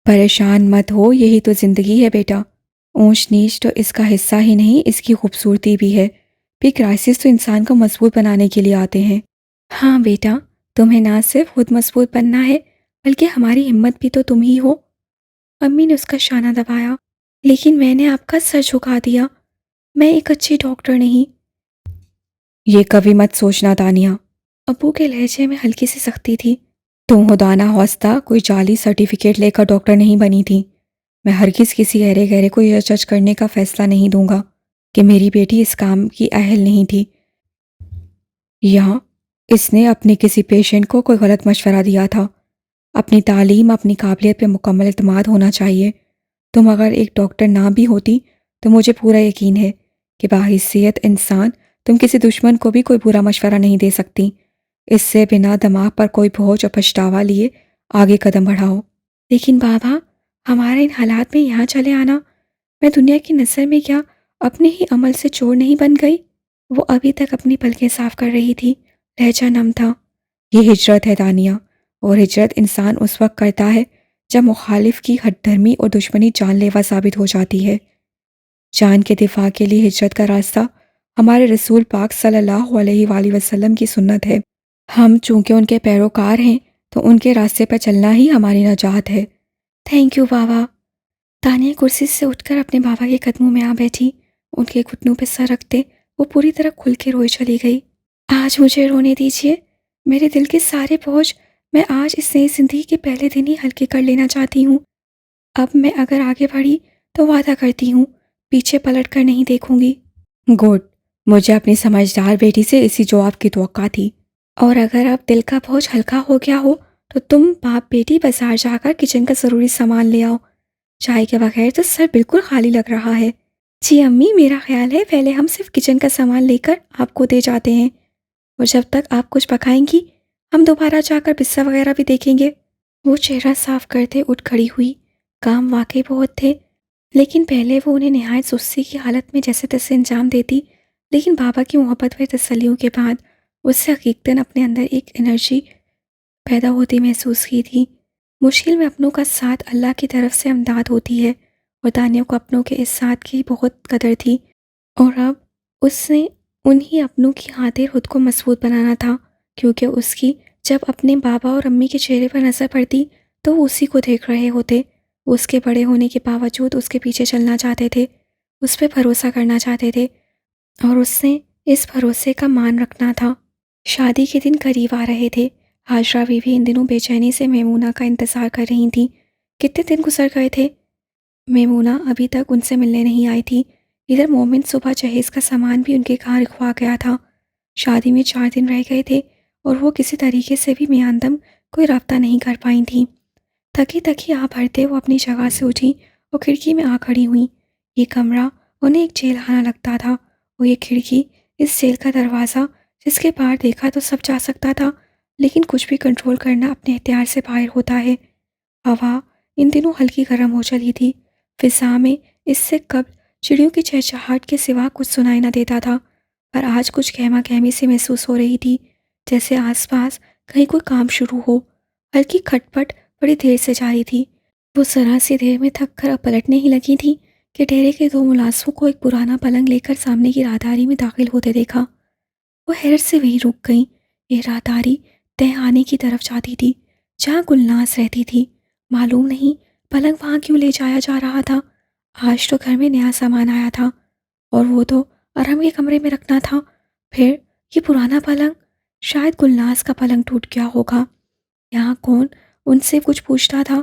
پریشان مت ہو، یہی تو زندگی ہے بیٹا۔ اونچ نیچ تو اس کا حصہ ہی نہیں، اس کی خوبصورتی بھی ہے۔ بھی کرائسس تو انسان کو مضبوط بنانے کے لیے آتے ہیں۔ ہاں بیٹا، تمہیں نہ صرف خود مضبوط بننا ہے بلکہ ہماری ہمت بھی تو تم ہی ہو۔ امی نے اس کا شانہ دبایا۔ لیکن میں نے آپ کا سر جھکا دیا، میں ایک اچھی ڈاکٹر نہیں۔ یہ کبھی مت سوچنا دانیہ۔ ابو کے لہجے میں ہلکی سی سختی تھی۔ تم خدا نہ خواستہ کوئی جعلی سرٹیفکیٹ لے کر ڈاکٹر نہیں بنی تھی۔ میں ہرگز کسی گہرے گہرے کو یہ جج کرنے کا فیصلہ نہیں دوں گا کہ میری بیٹی اس کام کی اہل نہیں تھی، یا اس نے اپنے کسی پیشنٹ کو کوئی غلط مشورہ دیا تھا۔ اپنی تعلیم، اپنی قابلیت پہ مکمل اعتماد ہونا چاہیے۔ تم اگر ایک ڈاکٹر نہ بھی ہوتی تو مجھے پورا یقین ہے کہ باحیثیت انسان تم کسی دشمن کو بھی کوئی برا مشورہ نہیں دے سکتی۔ اس سے بنا دماغ پر کوئی بوجھ اور پچھتاوا لیے آگے قدم بڑھاؤ۔ لیکن بابا، ہمارے ان حالات میں یہاں چلے آنا، میں دنیا کی نظر میں کیا اپنے ہی عمل سے چور نہیں بن گئی؟ وہ ابھی تک اپنی پلکیں صاف کر رہی تھی، لہجہ نم تھا۔ یہ ہجرت ہے دانیہ، اور ہجرت انسان اس وقت کرتا ہے جب مخالف کی ہٹ دھرمی اور دشمنی جان لیوا ثابت ہو جاتی ہے۔ جان کے دفاع کے لیے ہجرت کا راستہ ہمارے رسول پاک صلی اللہ علیہ وآلہ وسلم کی سنت ہے۔ ہم چونکہ ان کے پیروکار ہیں تو ان کے راستے پر چلنا ہی ہماری نجات ہے۔ تھینک یو بابا۔ دانیہ کرسی سے اٹھ کر اپنے بابا کے قدموں میں آ بیٹھی۔ ان کے گھٹنوں پہ سر رکھتے وہ پوری طرح کھل کے روئے چلی گئی۔ آج مجھے رونے دیجیے، میرے دل کے سارے بوجھ میں آج اس نئی زندگی کے پہلے دن ہی ہلکے کر لینا چاہتی ہوں۔ اب میں اگر آگے بڑھی تو وعدہ کرتی ہوں پیچھے پلٹ کر نہیں دیکھوں گی۔ گڈ، مجھے اپنی سمجھدار بیٹی سے اسی جواب کی توقع تھی۔ اور اگر اب دل کا بوجھ ہلکا ہو گیا ہو تو تم باپ بیٹی بازار جا کر کچن کا ضروری سامان لے آؤ۔ چائے کے بغیر تو سر بالکل خالی لگ رہا ہے۔ جی امی، میرا خیال ہے پہلے ہم صرف کچن کا سامان لے کر آپ کو دے جاتے ہیں، اور جب تک آپ کچھ پکائیں گی ہم دوبارہ جا کر بستر وغیرہ بھی دیکھیں گے۔ وہ چہرہ صاف کرتے اٹھ کھڑی ہوئی۔ کام واقعی بہت تھے، لیکن پہلے وہ انہیں نہایت سستی کی حالت میں جیسے تیسے انجام دیتی، لیکن بابا کی محبت و تسلیوں کے بعد اس سے حقیقتاً اپنے اندر ایک انرجی پیدا ہوتی محسوس کی تھی۔ مشکل میں اپنوں کا ساتھ اللہ کی طرف سے امداد ہوتی ہے، اور دانیہ کو اپنوں کے اس ساتھ کی بہت قدر تھی، اور اب اس نے انہی اپنوں کی خاطر خود کو مضبوط بنانا تھا، کیونکہ اس کی جب اپنے بابا اور امی کے چہرے پر نظر پڑتی تو وہ اسی کو دیکھ رہے ہوتے۔ وہ اس کے بڑے ہونے کے باوجود اس کے پیچھے چلنا چاہتے تھے، اس پہ بھروسہ کرنا چاہتے تھے، اور اس نے اس بھروسے کا مان رکھنا تھا۔ شادی کے دن قریب آ رہے تھے۔ حاجرہ بیوی ان دنوں بے چینی سے میمونہ کا انتظار کر رہی تھیں۔ کتنے دن گزر گئے تھے، میمونہ ابھی تک ان سے ملنے نہیں آئی تھی۔ ادھر مومن صبح جہیز کا سامان بھی ان کے گھر رکھوا گیا تھا۔ شادی میں 4 دن رہ گئے تھے اور وہ کسی طریقے سے بھی میاندم کوئی رابطہ نہیں کر پائیں تھیں۔ تھکی تھکی آ بھرتے وہ اپنی جگہ سے اٹھی اور کھڑکی میں آ کھڑی ہوئیں۔ یہ کمرہ انہیں ایک جیل خانہ لگتا تھا، اور یہ کھڑکی اس جیل کا دروازہ جس کے باہر دیکھا تو سب جا سکتا تھا، لیکن کچھ بھی کنٹرول کرنا اپنے اختیار سے باہر ہوتا ہے۔ ہوا ان دنوں ہلکی گرم ہو چلی تھی، فضا میں اس سے قبل چڑیوں کی چہچہاٹ کے سوا کچھ سنائی نہ دیتا تھا، پر آج کچھ گہما گہمی سی محسوس ہو رہی تھی، جیسے آس پاس کہیں کوئی کام شروع ہو۔ ہلکی کھٹ پٹ بڑی دیر سے جاری تھی۔ وہ ذرا سی دیر میں تھک کر اب پلٹنے ہی لگی تھی کہ ڈیرے کے دو ملازموں کو ایک پرانا پلنگ لے کر سامنے کی راہداری میں داخل ہوتے دیکھا۔ وہ حیرت سے وہیں رک گئیں۔ یہ راہداری تہہ خانے کی طرف جاتی تھی جہاں گلناز رہتی تھی۔ معلوم نہیں پلنگ وہاں کیوں لے جایا جا رہا تھا۔ آج تو گھر میں نیا سامان آیا تھا اور وہ تو ارحم کے کمرے میں رکھنا تھا۔ پھر یہ پرانا پلنگ، شاید گلناز کا پلنگ ٹوٹ گیا ہوگا۔ یہاں کون ان سے کچھ پوچھتا تھا؟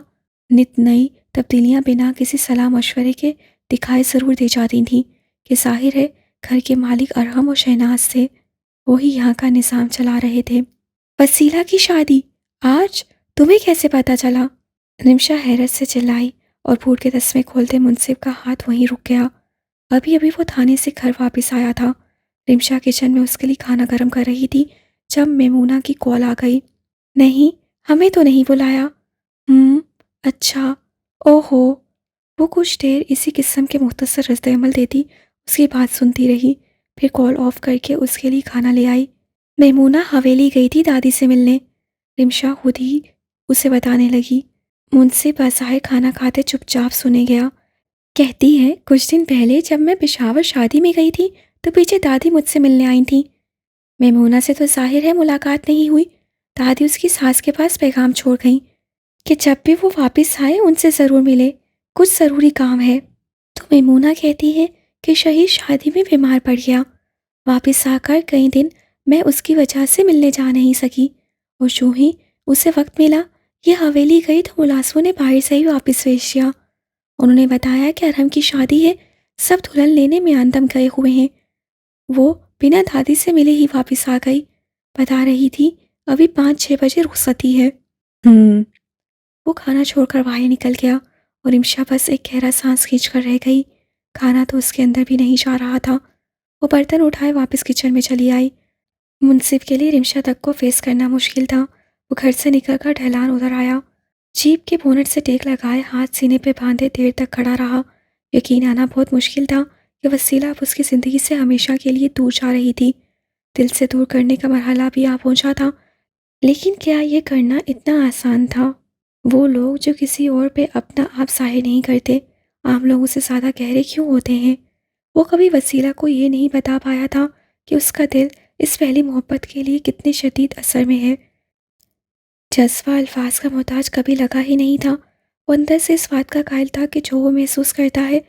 نت نئی تبدیلیاں بنا کسی صلاح مشورے کے دکھائے ضرور دی جاتی تھیں کہ ظاہر ہے گھر کے مالک ارحم اور شہناز تھے، وہی یہاں کا نظام چلا رہے تھے۔ وسیلہ کی شادی آج؟ تمہیں کیسے پتا چلا؟ رمشا حیرت سے چلائی اور بوٹ کے تسمے کھولتے منصف کا ہاتھ وہیں رک گیا۔ ابھی ابھی وہ تھانے سے گھر واپس آیا تھا۔ رمشا کچن میں اس کے لیے کھانا گرم کر رہی تھی جب میمونہ کی کال آ گئی۔ نہیں، ہمیں تو نہیں بلایا۔ اچھا، اوہو۔ وہ کچھ دیر اسی قسم کے مختصر رد عمل دیتی اس کی بات سنتی رہی، پھر کال آف کر کے اس کے لیے کھانا لے آئی۔ میمونہ حویلی گئی تھی دادی سے ملنے، رمشا خود ہی اسے بتانے لگی۔ منصف بظاہر کھانا کھاتے چپ چاپ سنے گیا۔ کہتی ہے کچھ دن پہلے جب میں پشاور شادی میں گئی تھی تو پیچھے دادی مجھ سے ملنے آئی تھیں۔ میمونہ سے تو ظاہر ہے ملاقات نہیں ہوئی۔ دادی اس کی ساس کے پاس پیغام چھوڑ گئیں کہ جب بھی وہ واپس آئے ان سے ضرور ملے، کچھ ضروری کام ہے۔ تو میمونہ کہتی ہے کہ شہید شادی میں بیمار پڑ گیا۔ واپس آ کر کئی دن میں اس کی وجہ سے ملنے جا نہیں سکی، اور جو ہی اسے وقت ملا یہ حویلی گئی تو ملازموں نے باہر سے ہی واپس بھیج دیا۔ انہوں نے بتایا کہ ارحم کی شادی ہے، سب دلہن لینے میں اندم گئے ہوئے ہیں۔ وہ بنا دادی سے ملے ہی واپس آ گئی، بتا رہی تھی ابھی 5-6 بجے رخصتی ہے۔ وہ کھانا چھوڑ کر باہر نکل گیا اور رمشا بس ایک گہرا سانس کھینچ کر رہ گئی۔ کھانا تو اس کے اندر بھی نہیں جا رہا تھا۔ وہ برتن اٹھائے واپس کچن میں چلی آئی۔ منصف کے لیے رمشا تک کو فیس کرنا مشکل تھا۔ وہ گھر سے نکل کر ڈھلان ادھر آیا، جیپ کے بونٹ سے ٹیک لگائے ہاتھ سینے پہ باندھے دیر تک کھڑا رہا۔ یقین آنا بہت مشکل تھا کہ وسیلہ اب اس کی زندگی سے ہمیشہ کے لیے دور جا رہی تھی۔ دل سے دور کرنے کا مرحلہ بھی آ پہنچا تھا، لیکن کیا یہ کرنا اتنا آسان تھا؟ وہ لوگ جو کسی اور پہ اپنا آپ ظاہر نہیں کرتے، عام لوگوں سے زیادہ گہرے کیوں ہوتے ہیں؟ وہ کبھی وسیلہ کو یہ نہیں بتا پایا تھا کہ اس کا دل اس پہلی محبت کے لیے کتنے شدید اثر میں ہے۔ جذبہ الفاظ کا محتاج کبھی لگا ہی نہیں تھا۔ وہ اندر سے اس بات کا قائل تھا کہ جو وہ محسوس کرتا ہے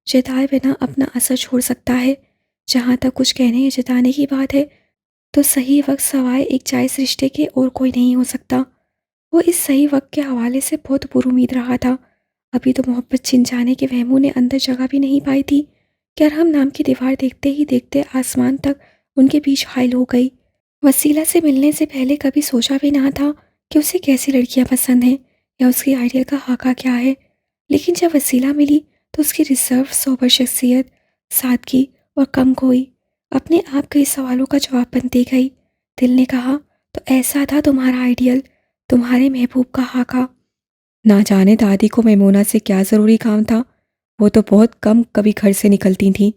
جتائے بنا اپنا اثر چھوڑ سکتا ہے۔ جہاں تک کچھ کہنے یا جتانے کی بات ہے تو صحیح وقت سوائے ایک جائز رشتے کے اور کوئی نہیں ہو سکتا۔ وہ اس صحیح وقت کے حوالے سے بہت پر امید رہا تھا۔ ابھی تو محبت چھن جانے کے وہموں نے اندر جگہ بھی نہیں پائی تھی کہ ارحم نام کی دیوار دیکھتے ہی دیکھتے آسمان تک ان کے بیچ حائل ہو گئی۔ وسیلہ سے ملنے سے پہلے کبھی سوچا بھی نہ تھا کہ اسے کیسی لڑکیاں پسند ہیں یا اس کی آئیڈیل کا خاکہ کیا ہے، لیکن جب وسیلہ ملی تو اس کی ریزرو سوبر شخصیت، سادگی اور کم گوئی اپنے آپ کئی سوالوں کا جواب بنتی گئی۔ دل نے کہا تو ایسا تھا تمہارا آئیڈیل، تمہارے محبوب کا خاکہ۔ نہ جانے دادی کو میمونہ سے کیا ضروری کام تھا، وہ تو بہت کم کبھی گھر سے نکلتی تھیں۔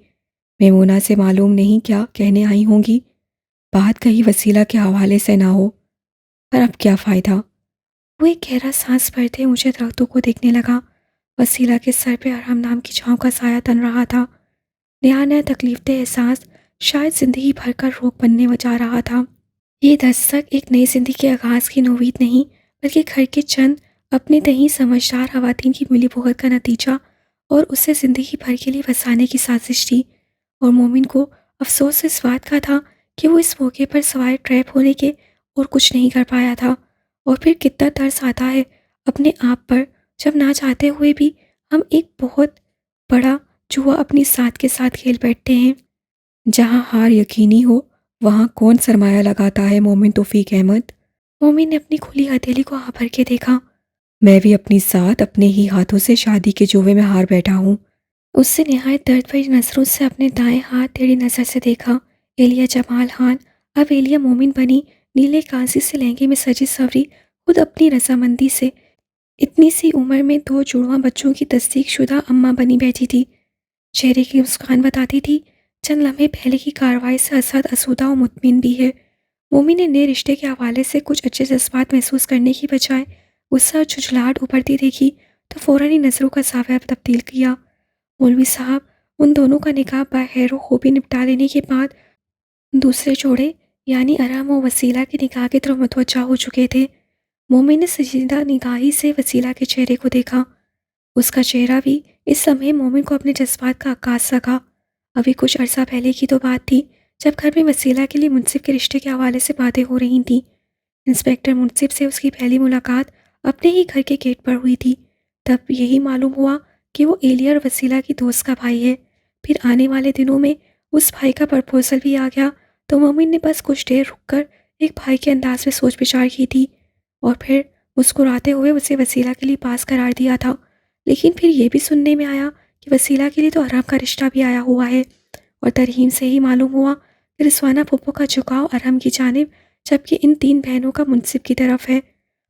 میمونہ سے معلوم نہیں کیا کہنے آئی ہوں گی، بات کہیں وسیلہ کے حوالے سے نہ ہو، پر اب کیا فائدہ؟ وہ ایک گہرا سانس بھرتے مجھے درختوں کو دیکھنے لگا۔ وسیلہ کے سر پہ ارحم نام کی چھاؤں کا سایہ تن رہا تھا۔ نیا نیا تکلیف دہ احساس شاید زندگی بھر کر روک بننے جا رہا تھا۔ یہ دستک ایک نئی زندگی کے آغاز کی نوید نہیں، بلکہ گھر کے چند اپنے تئیں سمجھدار خواتین کی ملی بھگت کا نتیجہ اور اسے زندگی بھر کے لیے بسانے کی سازش تھی۔ اور مومن کو افسوس اس بات کا تھا کہ وہ اس موقع پر سوائے ٹریپ ہونے کے اور کچھ نہیں کر پایا تھا۔ اور پھر کتنا ترس آتا ہے اپنے آپ پر جب نہ چاہتے ہوئے بھی ہم ایک بہت بڑا جوا اپنی ساتھ کے ساتھ کھیل بیٹھتے ہیں۔ جہاں ہار یقینی ہو وہاں کون سرمایہ لگاتا ہے؟ مومن توفیق احمد۔ مومن نے اپنی کھلی ہتھیلی کو ہاں بھر کے دیکھا۔ میں بھی اپنی ساتھ اپنے ہی ہاتھوں سے شادی کے جوے میں ہار بیٹھا ہوں۔ اس سے نہایت درد بھری نظروں سے اپنے دائیں ہاتھ ٹیڑھی نظر سے دیکھا۔ ایلیا جمال خان اب ایلیا مومن بنی، نیلے کانسی سے لہنگے میں سجی سوری، خود اپنی رضامندی سے اتنی سی عمر میں 2 جڑواں بچوں کی تصدیق شدہ اماں بنی بیٹھی تھی۔ چہرے کی مسکان بتاتی تھی چند لمحے پہلے کی کارروائی سے اسد آسودہ و مطمئن بھی ہے۔ مومن نے نئے رشتے کے حوالے سے کچھ اچھے جذبات محسوس کرنے کی بجائے غصہ اور جھنجھلاہٹ ابھرتی دیکھی تو فوراً ہی نظروں کا زاویہ تبدیل کیا۔ مولوی صاحب ان دونوں کا نکاح بخیر و خوبی نپٹا لینے کے بعد دوسرے جوڑے یعنی ارحم و وسیلہ کے نکاح کی طرف متوجہ ہو چکے تھے۔ مومن نے سنجیدہ نگاہی سے وسیلہ کے چہرے کو دیکھا۔ اس کا چہرہ بھی اس لمحے مومن کو اپنے جذبات کا عکاس لگا۔ ابھی کچھ عرصہ پہلے کی تو بات تھی جب گھر میں وسیلہ کے لیے منصف کے رشتے کے حوالے سے باتیں ہو رہی تھیں۔ انسپکٹر منصف سے اس کی پہلی ملاقات اپنے ہی گھر کے گیٹ پر ہوئی تھی۔ تب یہی معلوم ہوا کہ وہ ایلیا اور وسیلہ کی دوست کا بھائی ہے۔ پھر آنے والے دنوں میں اس بھائی کا پرپوزل بھی آ گیا تو مومن نے بس کچھ دیر رک کر ایک بھائی کے انداز میں سوچ بچار کی تھی اور پھر مسکراتے ہوئے اسے وسیلہ کے لیے پاس قرار دیا تھا۔ لیکن پھر یہ بھی سننے میں آیا کہ وسیلہ کے لیے تو ارحم کا رشتہ بھی آیا ہوا ہے، اور ترہیم سے ہی معلوم ہوا کہ رضوانہ پھپھو کا جھکاؤ ارحم کی جانب جبکہ ان 3 بہنوں کا منصف کی طرف ہے۔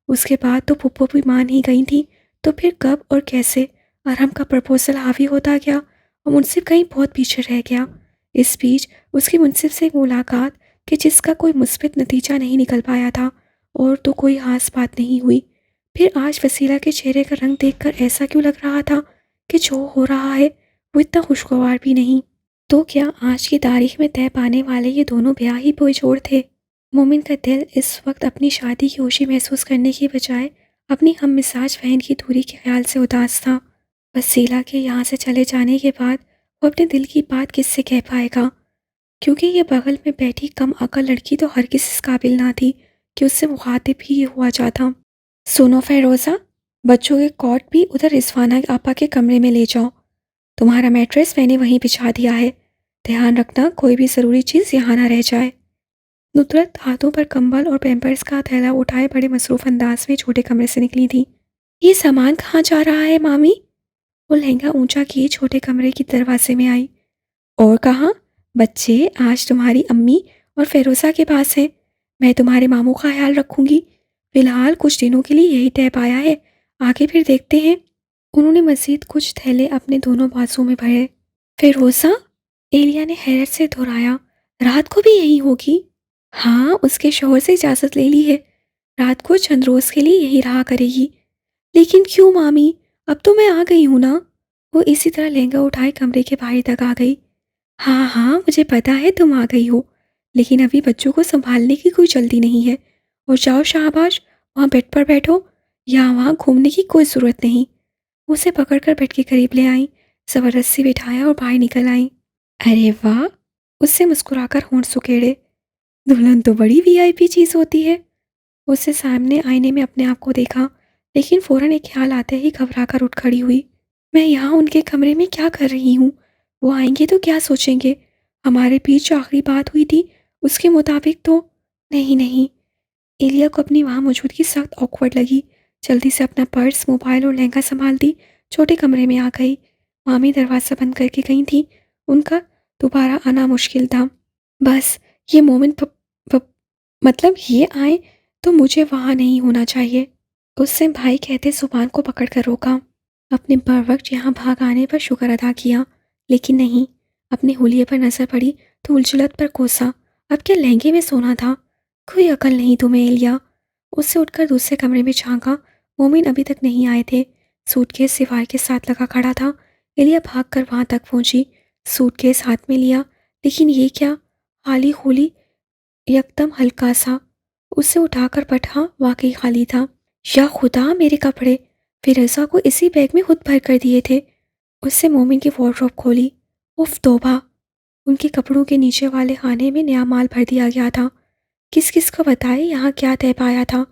اس کے بعد تو پھپھو بھی مان ہی گئی تھی، تو پھر کب اور کیسے ارحم کا پرپوزل حاوی ہوتا گیا اور منصف کہیں بہت پیچھے رہ گیا۔ اس بیچ اس کی منصف سے ایک ملاقات کہ جس کا کوئی مثبت نتیجہ نہیں نکل پایا تھا اور تو کوئی خاص بات نہیں ہوئی۔ پھر آج وسیلہ کے چہرے کا رنگ دیکھ کر ایسا کیوں لگ رہا تھا کہ جو ہو رہا ہے وہ اتنا خوشگوار بھی نہیں؟ تو کیا آج کی تاریخ میں طے پانے والے یہ دونوں بیاہی بے جوڑ تھے؟ مومن کا دل اس وقت اپنی شادی کی خوشی محسوس کرنے کی بجائے اپنی ہم مزاج بہن کی دوری کے خیال سے اداس تھا۔ وسیلہ کے یہاں سے چلے جانے کے بعد وہ اپنے دل کی بات کس سے کہہ پائے گا، کیونکہ یہ بغل میں بیٹھی کم عقل لڑکی تو ہرگز اس قابل نہ تھی کہ اس سے مخاطب ہی یہ ہوا جاتا۔ سنو فیروزہ، بچوں کے کوٹ بھی ادھر رضوانہ آپا کے کمرے میں لے جاؤ، تمہارا میٹریس میں نے وہیں بچھا دیا ہے، دھیان رکھنا کوئی بھی ضروری چیز یہاں نہ رہ جائے۔ نصرت ہاتھوں پر کمبل اور پیمپرز کا تھیلا اٹھائے بڑے مصروف انداز میں چھوٹے کمرے سے نکلی تھی۔ یہ سامان کہاں جا رہا ہے مامی؟ وہ لہنگا اونچا کیے چھوٹے کمرے کی دروازے میں آئی۔ اور کہاں؟ بچے آج تمہاری امی اور فیروزہ کے پاس ہیں، میں تمہارے ماموں کا خیال رکھوں گی، فی الحال کچھ دنوں کے لیے یہی طے پایا ہے، آگے پھر دیکھتے ہیں۔ انہوں نے مزید کچھ تھیلے اپنے دونوں بازوں میں بھرے۔ فیروزہ؟ ایلیا نے حیرت سے دہرایا، رات کو بھی یہی ہوگی؟ ہاں، اس کے شوہر سے اجازت لے لی ہے، رات کو چند روز کے لیے یہی رہا کرے گی۔ لیکن کیوں مامی، اب تو میں آ گئی ہوں نا؟ وہ اسی طرح لہنگا اٹھائے کمرے کے باہر تک آ گئی۔ ہاں ہاں مجھے پتا ہے تم آ گئی ہو، لیکن ابھی بچوں کو سنبھالنے کی کوئی جلدی نہیں ہے، اور جاؤ شاباش وہاں بیڈ پر بیٹھو، یہاں وہاں گھومنے کی کوئی ضرورت نہیں۔ اسے پکڑ کر بیڈ کے قریب لے آئیں، زبردستی بٹھایا اور باہر نکل آئیں۔ ارے واہ، اس سے مسکرا کر ہونٹ سکیڑے، دلہن تو بڑی وی آئی پی چیز ہوتی ہے۔ اس سے سامنے آئینے میں اپنے آپ کو دیکھا، لیکن فوراً ایک خیال آتے ہی گھبرا کر اٹھ کھڑی ہوئی۔ میں یہاں ان کے کمرے میں کیا کر رہی ہوں؟ وہ آئیں گے تو کیا سوچیں گے؟ ہمارے بیچ جو آخری بات ہوئی تھی اس کے مطابق تو نہیں نہیں۔ ایلیا کو اپنی وہاں موجودگی سخت آکورڈ لگی، جلدی سے اپنا پرس، موبائل اور لہنگا سنبھالتی چھوٹے کمرے میں آ گئی۔ مامی دروازہ بند کر کے گئی تھیں، ان کا دوبارہ آنا مشکل تھا۔ بس یہ مومن مطلب یہ آئیں تو مجھے وہاں نہیں ہونا چاہیے، اس سے بھائی کہتے زبان کو پکڑ کر روکا۔ اپنے بروقت یہاں بھاگ آنے پر شکر ادا کیا، لیکن نہیں، اپنے حلیے پر نظر پڑی تو الجھلت پر کوسا، اب کیا لہنگے میں سونا تھا؟ کوئی عقل نہیں تمہیں ایلیا؟ اس سے اٹھ کر دوسرے کمرے میں جھانکا، مومن ابھی تک نہیں آئے تھے، سوٹ کیس سوار کے ساتھ لگا کھڑا تھا۔ ایلیا بھاگ کر وہاں تک پہنچی، سوٹ کیس ہاتھ میں لیا، لیکن یہ کیا؟ خالی خولی، یکدم ہلکا سا، اسے اٹھا کر پٹھا، واقعی خالی تھا۔ یا خدا، میرے کپڑے فیروزہ کو اسی بیگ میں خود بھر کر دیے تھے۔ اس سے مومن کی وارڈروب کھولی، اف توبہ، ان کے کپڑوں کے نیچے والے خانے میں نیا مال بھر دیا گیا تھا۔ کس کس کو بتائے یہاں کیا طے پایا تھا؟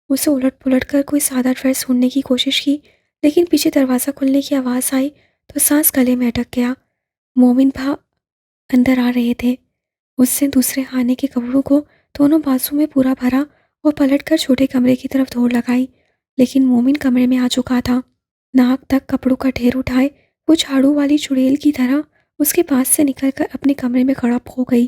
اسے الٹ پلٹ کر کوئی سادہ ڈریس ڈھونڈنے کی کوشش کی، لیکن پیچھے دروازہ کھلنے کی آواز آئی تو سانس گلے میں اٹک گیا۔ مومن بھا اندر آ رہے تھے، اس سے دوسرے خانے کے کپڑوں کو دونوں بازو میں پورا بھرا اور پلٹ کر چھوٹے کمرے کی طرف دوڑ لگائی، لیکن مومن کمرے میں آ چکا تھا۔ ناک تک کپڑوں کا ڈھیر اٹھائے وہ جھاڑو والی چڑیل کی طرح اس کے پاس سے نکل کر اپنے کمرے میں کڑپ ہو گئی۔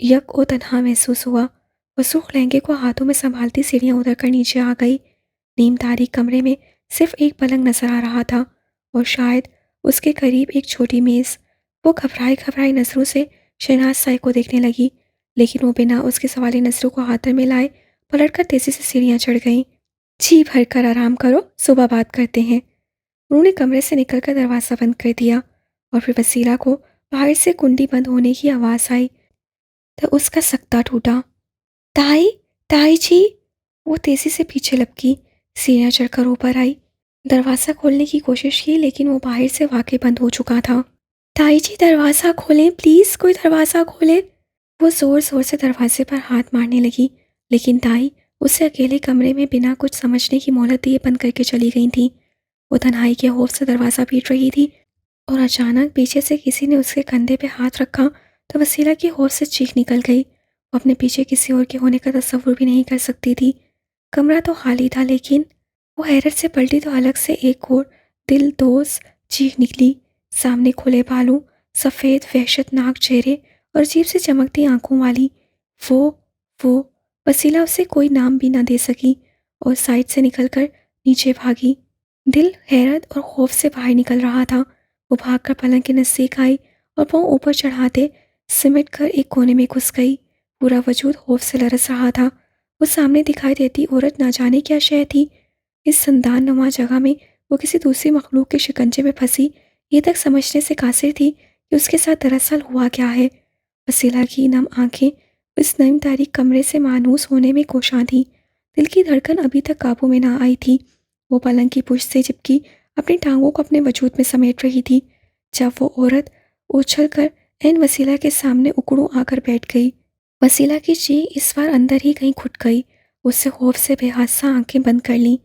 یک و تنہا محسوس ہوا۔ وہ سرخ لہنگے کو ہاتھوں میں سنبھالتی سیڑھیاں اتر کر نیچے آ گئی۔ نیم تاریک کمرے میں صرف ایک پلنگ نظر آ رہا تھا اور شاید اس کے قریب ایک چھوٹی میز۔ وہ گھبرائی نظروں سے شہناز صاحب کو دیکھنے لگی، لیکن وہ بنا اس کے سوالی نظروں کو ہاتھ میں لائے پلٹ کر تیزی سے سیڑھیاں چڑھ گئیں۔ جی بھر کر آرام کرو، صبح بات کرتے ہیں۔ انہوں نے کمرے سے نکل کر دروازہ بند کر دیا اور پھر وسیلہ کو باہر سے کنڈی بند ہونے کی آواز آئی تو اس کا سکتہ ٹوٹا۔ تائی جی! وہ تیزی سے پیچھے لپکی، سیڑھیاں چڑھ کر اوپر آئی، دروازہ کھولنے کی کوشش کی لیکن وہ باہر سے واقعی بند ہو چکا تھا۔ تائی جی دروازہ کھولیں پلیز، کوئی دروازہ کھولے۔ وہ زور زور سے دروازے پر ہاتھ مارنے لگی لیکن تائی اسے اکیلے کمرے میں بنا کچھ سمجھنے کی مہلت دیے بند کر کے چلی گئی تھی۔ وہ تنہائی کے خوف سے دروازہ پیٹ رہی تھی اور اچانک پیچھے سے کسی نے اس کے کندھے پہ ہاتھ رکھا تو وسیلہ کی خوف سے چیخ نکل گئی۔ وہ اپنے پیچھے کسی اور کے ہونے کا تصور بھی نہیں کر سکتی تھی۔ کمرہ تو خالی تھا لیکن وہ حیرت سے پلٹی تو الگ سے ایک اور دل دوز چیخ نکلی۔ سامنے کھلے بالوں، سفید وحشت ناک چہرے اور عجیب سے چمکتی آنکھوں والی وہ وسیلہ اسے کوئی نام بھی نہ دے سکی اور سائڈ سے نکل کر نیچے بھاگی۔ دل حیرت اور خوف سے باہر نکل رہا تھا۔ وہ بھاگ کر پلنگ کے نزدیک آئی اور پاؤں اوپر چڑھاتے سمٹ کر ایک کونے میں گھس گئی۔ پورا وجود خوف سے لرز رہا تھا۔ وہ سامنے دکھائی دیتی عورت نہ جانے کیا شے تھی۔ اس سندان نما جگہ میں وہ کسی دوسری مخلوق کے شکنجے میں پھنسی یہ تک سمجھنے سے قاصر تھی کہ اس کے ساتھ دراصل ہوا کیا ہے۔ وسیلہ کی نم آنکھیں اس نیم تاریک کمرے سے مانوس ہونے میں کوشاں تھیں۔ دل کی دھڑکن ابھی تک قابو میں نہ آئی تھی۔ وہ پلنگ کی پشت سے چپکی اپنی ٹانگوں کو اپنے وجود میں سمیٹ رہی تھی جب وہ عورت اچھل کر عین وسیلہ کے سامنے اکڑوں آ کر بیٹھ گئی۔ وسیلہ کی چیخ اس بار اندر ہی کہیں کھٹ گئی۔ اس سے خوف سے بے حادثہ آنکھیں بند کر لیں۔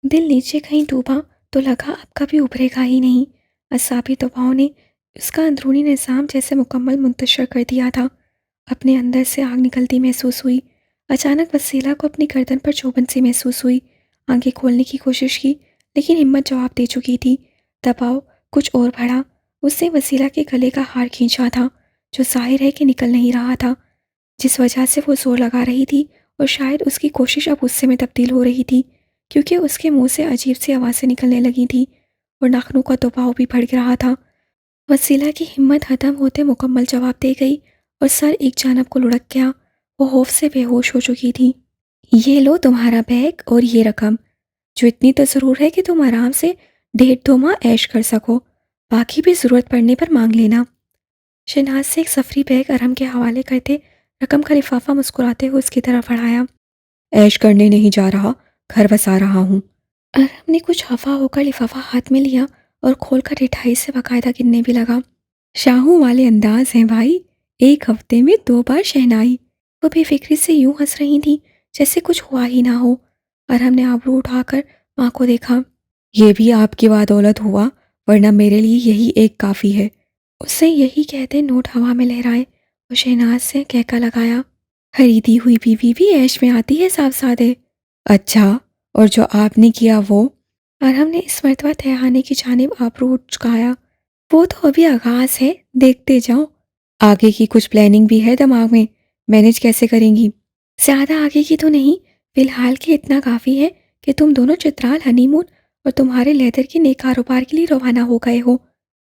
دل نیچے کہیں ڈوبا تو لگا اب کبھی ابھرے گا ہی نہیں۔ اعصابی دباؤ نے اس کا اندرونی نظام جیسے مکمل منتشر کر دیا تھا۔ اپنے اندر سے آگ نکلتی محسوس ہوئی۔ اچانک وسیلہ کو اپنی گردن پر چوبن سی محسوس ہوئی۔ آنکھیں کھولنے کی کوشش کی لیکن ہمت جواب دے چکی تھی۔ دباؤ کچھ اور بڑھا۔ اس نے وسیلہ کے گلے کا ہار کھینچا تھا جو ظاہر ہے کہ نکل نہیں رہا تھا، جس وجہ سے وہ زور لگا رہی تھی اور شاید اس کی کوشش اب غصے میں تبدیل ہو رہی تھی کیونکہ اس کے منہ سے عجیب سی آوازیں نکلنے لگی تھیں اور ناخنوں کا دباؤ بھی بڑھ رہا تھا۔ وسیلہ کی ہمت ختم ہوتے مکمل جواب دے گئی اور سر ایک جانب کو لڑک گیا۔ وہ خوف سے بے ہوش ہو چکی تھی۔ یہ لو تمہارا بیگ اور یہ رقم، جو اتنی تو ضرور ہے کہ تم آرام سے 1.5-2 ماہ عیش کر سکو، باقی بھی ضرورت پڑنے پر مانگ لینا۔ شہناز سے ایک سفری بیگ ارحم کے حوالے کرتے رقم کا لفافہ مسکراتے ہوئے اس کی طرف بڑھایا۔ عیش کرنے نہیں جا رہا، گھر بسا رہا ہوں۔ ارحم نے کچھ خفا ہو کر لفافہ ہاتھ میں لیا اور کھول کر 28 سے باقاعدہ گننے بھی لگا۔ شاہوں والے انداز ہیں بھائی، ایک ہفتے میں 2 بار شہنائی۔ وہ بے فکری سے یوں ہنس رہی تھیں جیسے کچھ ہوا ہی نہ ہو۔ ارحم نے آبرو اٹھا کر ماں کو دیکھا۔ یہ بھی آپ کی بدولت ہوا، ورنہ میرے لیے یہی ایک کافی ہے۔ اس نے یہی کہتے نوٹ ہوا میں لہرائے اور شہناز سے کہکا لگایا، خریدی ہوئی بیوی بھی عیش میں آتی ہے صاحبزادے۔ اچھا، اور جو آپ نے کیا وہ؟ ارحم نے اس مرتبہ تہانے کی جانب آبرو چکایا۔ وہ تو ابھی آغاز ہے، دیکھتے جاؤ۔ آگے کی کچھ پلاننگ بھی ہے دماغ میں، مینج کیسے کریں گی؟ زیادہ آگے کی تو نہیں، فی الحال کے اتنا کافی ہے کہ تم دونوں چترال ہنی مون اور تمہارے لیدر کے نئے کاروبار کے لیے روانہ ہو گئے ہو۔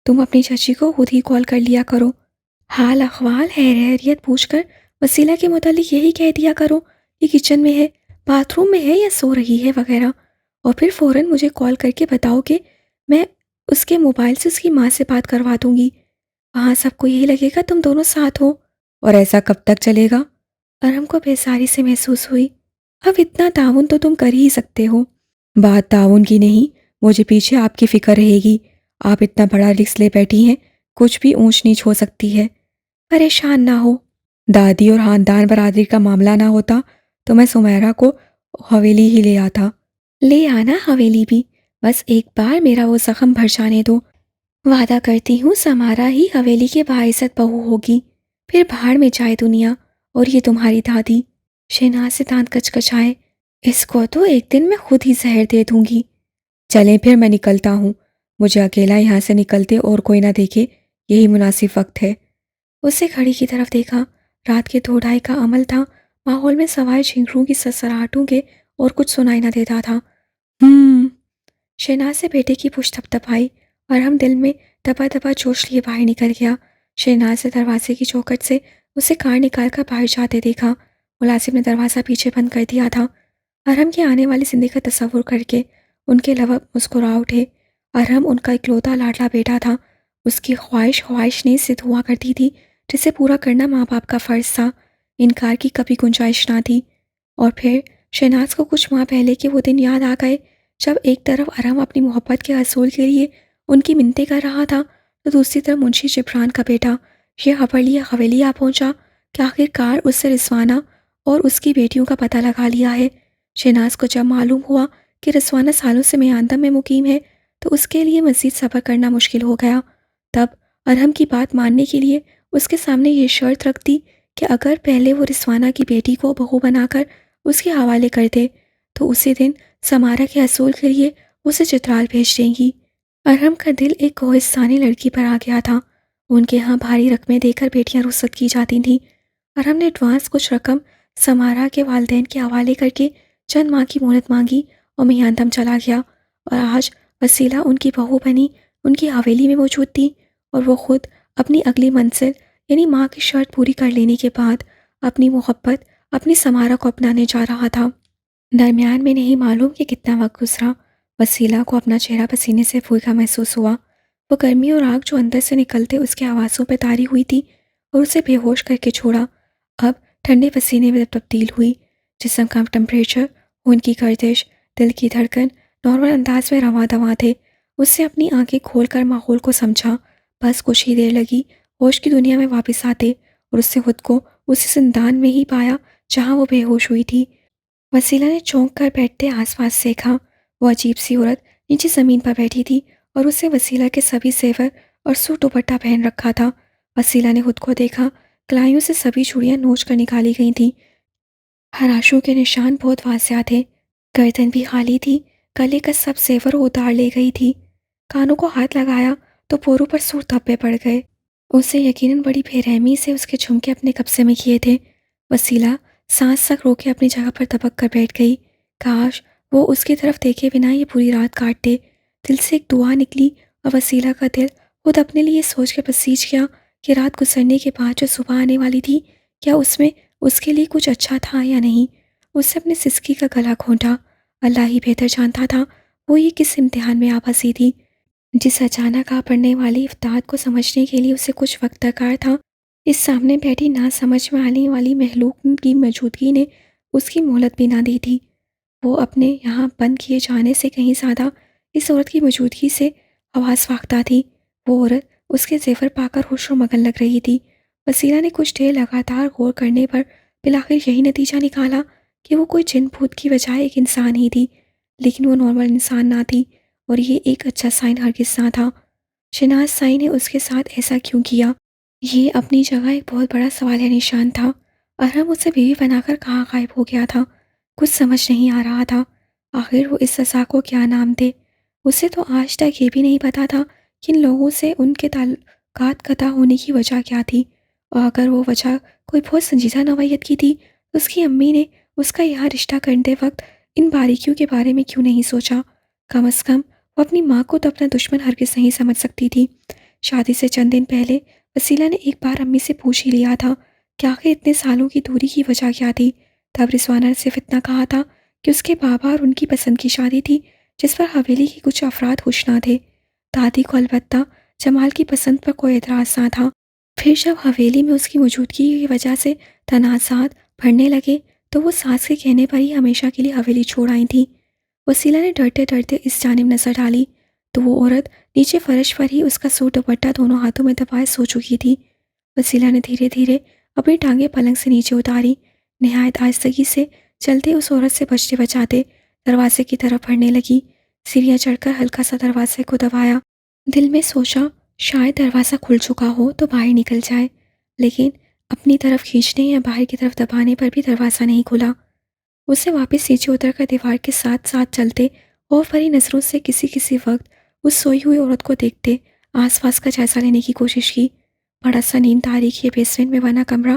تم اپنی چچی کو خود ہی کال کر لیا کرو، حال احوال خیریت پوچھ کر وسیلہ کے متعلق یہی کہہ دیا کرو کہ کچن میں ہے، باتھ روم میں ہے یا سو رہی ہے وغیرہ، اور پھر فوراً مجھے کال کر کے بتاؤ کہ میں اس کے موبائل سے اس کی ماں سے بات کروا دوں گی۔ وہاں سب کو یہی لگے گا تم دونوں ساتھ ہو۔ اور ایسا کب تک چلے گا؟ ارحم کو بیزاری سے محسوس ہوئی۔ اب اتنا تعاون تو تم کر ہی سکتے ہو۔ بات تعاون کی نہیں، مجھے پیچھے آپ کی فکر رہے گی۔ آپ اتنا بڑا رسک لے بیٹھی ہیں، کچھ بھی اونچ نیچ ہو سکتی ہے۔ پریشان نہ ہو، دادی اور خاندان برادری کا معاملہ نہ ہوتا تو میں سمیرہ کو حویلی ہی لے آتا۔ لے آنا حویلی بھی، بس ایک بار میرا وہ زخم بھر جانے دو۔ وعدہ کرتی ہوں سمارا ہی حویلی کے باعزت بہو ہوگی، پھر بھاڑ میں جائے دنیا اور یہ تمہاری دادی۔ شہناز سے دانت کچکچائے، اس کو تو ایک دن میں خود ہی زہر دے دوں گی۔ چلیں پھر میں نکلتا ہوں، مجھے اکیلا یہاں سے نکلتے اور کوئی نہ دیکھے یہی مناسب وقت ہے۔ اسے گھڑی کی طرف دیکھا رات کے 2 ڈھائی کا عمل تھا۔ ماحول میں سوائے جھینگروں کی سسراہٹوں کے اور کچھ سنائی نہ دیتا تھا۔ شہناز سے بیٹے کی پشت تھپتھپائی اور ہم دل میں دبا دبا جوش لیے باہر نکل گیا۔ شہناز نے دروازے کی چوکھٹ سے اسے کار نکال کر باہر جاتے دیکھا۔ ملازم نے دروازہ پیچھے بند کر دیا تھا۔ ارحم کی آنے والی زندگی کا تصور کر کے ان کے لب مسکرا اٹھے۔ ارحم ان کا اکلوتا لاڈلا بیٹا تھا۔ اس کی خواہش نہیں ضد ہوا کرتی تھی جسے پورا کرنا ماں باپ کا فرض تھا۔ انکار کی کبھی گنجائش نہ تھی۔ اور پھر شہناز کو کچھ ماہ پہلے کے وہ دن یاد آ گئے جب ایک طرف ارحم اپنی محبت کے حصول کے لیے ان کی منتیں کر رہا تھا تو دوسری طرف منشی جبران کا بیٹا یہ خبر لیے حویلی آ پہنچا کہ آخر کار اس سے رضوانہ اور اس کی بیٹیوں کا پتہ لگا لیا ہے۔ شہناز کو جب معلوم ہوا کہ رضوانہ سالوں سے میاندم میں مقیم ہے تو اس کے لیے مزید صبر کرنا مشکل ہو گیا۔ تب ارحم کی بات ماننے کے لیے اس کے سامنے یہ شرط رکھ دی کہ اگر پہلے وہ رضوانہ کی بیٹی کو بہو بنا کر اس کے حوالے کر دے تو اسی دن سمارا کے حصول کے لیے اسے چترال بھیج دیں گی۔ ارحم کا دل ایک کوہستانی لڑکی پر آ گیا تھا۔ ان کے ہاں بھاری رقمیں دے کر بیٹیاں رخصت کی جاتی تھیں۔ ارحم نے ایڈوانس کچھ رقم سمارا کے والدین کے حوالے کر کے چند ماہ کی مہلت مانگی اور میاندم چلا گیا، اور آج وسیلہ ان کی بہو بنی ان کی حویلی میں موجود تھی اور وہ خود اپنی اگلی منزل یعنی ماں کی شرط پوری کر لینے کے بعد اپنی محبت اپنی سمارا کو اپنانے جا رہا تھا۔ درمیان میں نہیں معلوم کہ کتنا وقت گزرا، وسیلہ کو اپنا چہرہ پسینے سے بھیگا محسوس ہوا۔ وہ گرمی اور آگ جو اندر سے نکلتے اس کے حواسوں پہ طاری ہوئی تھی اور اسے بے ہوش کر کے چھوڑا اب ٹھنڈے پسینے میں تبدیل ہوئی۔ جسم کا ٹمپریچر، خون کی گردش، دل کی دھڑکن نارمل انداز میں رواں دواں تھے۔ اس سے اپنی آنکھیں کھول کر ماحول کو سمجھا۔ بس کچھ ہی دیر لگی ہوش کی دنیا میں واپس آتے اور اس سے خود کو اسی زندان میں ہی پایا جہاں وہ بے ہوش ہوئی تھی۔ وسیلہ نے چونک کر بیٹھتے آس پاس دیکھا۔ وہ عجیب سی عورت نیچے زمین پر بیٹھی تھی اور اسے وسیلہ کے سبھی زیور اور سوٹ دوپٹہ پہن رکھا تھا۔ وسیلہ نے خود کو دیکھا، کلائیوں سے سبھی چوڑیاں نوچ کر نکالی گئی تھیں، ہراشوں کے نشان بہت واضح تھے، گردن بھی خالی تھی، گلے کا سب زیور اتار لے گئی تھی۔ کانوں کو ہاتھ لگایا تو پوروں پر سوٹ دھبے پڑ گئے۔ اسے یقیناً بڑی بے رحمی سے اس کے جھمکے اپنے قبضے میں کیے تھے۔ وسیلہ سانس تک روکے اپنی جگہ پر دبک کر بیٹھ گئی۔ کاش وہ اس کی طرف دیکھے بنا یہ پوری رات کاٹتے۔ دل سے ایک دعا نکلی اور وسیلہ کا دل خود اپنے لیے سوچ کے بسیج گیا کہ رات گزرنے کے بعد جو صبح آنے والی تھی کیا اس میں اس کے لیے کچھ اچھا تھا یا نہیں۔ اس نے اپنی سسکی کا گلا گھونٹا۔ اللہ ہی بہتر جانتا تھا وہ یہ کس امتحان میں آ پھنسی تھی جس اچانک آ پڑنے والی افتاد کو سمجھنے کے لیے اسے کچھ وقت درکار تھا۔ اس سامنے بیٹھی نہ سمجھ میں آنے والی مخلوق کی موجودگی نے اس کی مہلت بھی نہ دی تھی۔ وہ اپنے یہاں بند کیے جانے سے کہیں زیادہ اس عورت کی موجودگی سے حواس فاختہ تھی۔ وہ عورت اس کے زیور پا کر خوش و مگن لگ رہی تھی۔ وسیلہ نے کچھ دیر لگاتار غور کرنے پر بالآخر یہی نتیجہ نکالا کہ وہ کوئی جن بھوت کی بجائے ایک انسان ہی تھی، لیکن وہ نارمل انسان نہ تھی اور یہ ایک اچھا سائن ہرگز نہ تھا۔ شہناز سائی نے اس کے ساتھ ایسا کیوں کیا؟ یہ اپنی جگہ ایک بہت بڑا سوالیہ نشان تھا۔ ارحم اسے بیوی بنا کر کہاں غائب ہو گیا تھا؟ کچھ سمجھ نہیں آ رہا تھا۔ آخر وہ اس سزا کو کیا نام دے؟ اسے تو آج تک یہ بھی نہیں پتا تھا کہ ان لوگوں سے ان کے تعلقات قطع ہونے کی وجہ کیا تھی، اور اگر وہ وجہ کوئی بہت سنجیدہ نوعیت کی تھی تو اس کی امی نے اس کا یہاں رشتہ کرتے وقت ان باریکیوں کے بارے میں کیوں نہیں سوچا؟ کم از کم وہ اپنی ماں کو تو اپنا دشمن ہرگز نہیں سمجھ سکتی تھی۔ شادی سے چند دن پہلے وسیلہ نے ایک بار امی سے پوچھ ہی لیا تھا کہ آخر اتنے سالوں کی دوری کی وجہ کیا تھی۔ تب رضوانہ نے صرف اتنا کہا تھا کہ اس کے بابا اور ان کی پسند کی شادی تھی جس پر حویلی کی کچھ افراد خوش نہ تھے۔ دادی کو البتہ جمال کی پسند پر کوئی اعتراض نہ تھا۔ پھر جب حویلی میں اس کی موجودگی کی وجہ سے تنازعات بڑھنے لگے تو وہ ساس کے کہنے پر ہی ہمیشہ کے لیے حویلی چھوڑ آئی تھی۔ وسیلہ نے ڈرتے ڈرتے اس جانب نظر ڈالی تو وہ عورت نیچے فرش پر ہی اس کا سوٹ دوپٹہ دونوں ہاتھوں میں دبائے سو چکی تھی۔ وسیلہ نے دھیرے دھیرے اپنی ٹانگیں پلنگ سے نیچے اتاری، نہایت آہستگی سے چلتے اس عورت سے بچتے بچاتے دروازے کی طرف بڑھنے لگی۔ سیڑھیاں چڑھ کر ہلکا سا دروازے کو دبایا۔ دل میں سوچا شاید دروازہ کھل چکا ہو تو باہر نکل جائے، لیکن اپنی طرف کھینچنے یا باہر کی طرف دبانے پر بھی دروازہ نہیں کھلا۔ اسے واپس نیچے اتر کر دیوار کے ساتھ ساتھ چلتے اور بھری نظروں سے کسی وقت اس سوئی ہوئی عورت کو دیکھتے آس پاس کا جائزہ لینے کی کوشش کی۔ بڑا سا نیم تاریخ یہ بیسمنٹ میں بنا کمرہ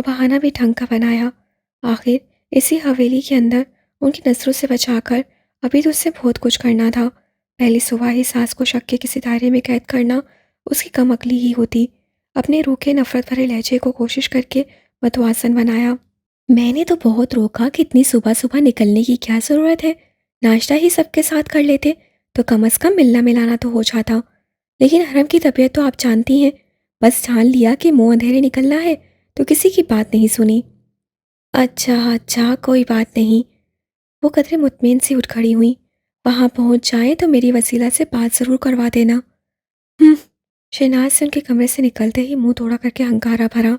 اور بہانہ بھی ڈھنگ کا بنایا۔ آخر اسی حویلی کے اندر ان کی نظروں سے بچا کر ابھی تو اس سے بہت کچھ کرنا تھا۔ پہلی صبح ہی ساس کو شک کے کسی دائرے میں قید کرنا اس کی کم عقلی ہی ہوتی۔ اپنے روکھے نفرت بھرے لہجے کو کوشش کر کے متوازن بنایا۔ میں نے تو بہت روکا کہ اتنی صبح صبح نکلنے کی کیا ضرورت ہے، ناشتہ ہی سب کے ساتھ کر لیتے تو کم از کم ملنا ملانا تو ہو جاتا، لیکن حرم کی طبیعت تو آپ جانتی ہیں، بس جان لیا کہ منہ اندھیرے نکلنا ہے تو کسی کی بات نہیں سنی۔ اچھا اچھا کوئی بات نہیں، وہ قدرے مطمئن سی اٹھ کھڑی ہوئی۔ وہاں پہنچ جائیں تو میری وسیلہ سے بات ضرور کروا دینا۔ ہم شہناز سے ان کے کمرے سے نکلتے ہی منہ توڑا کر کے ہنکارا بھرا،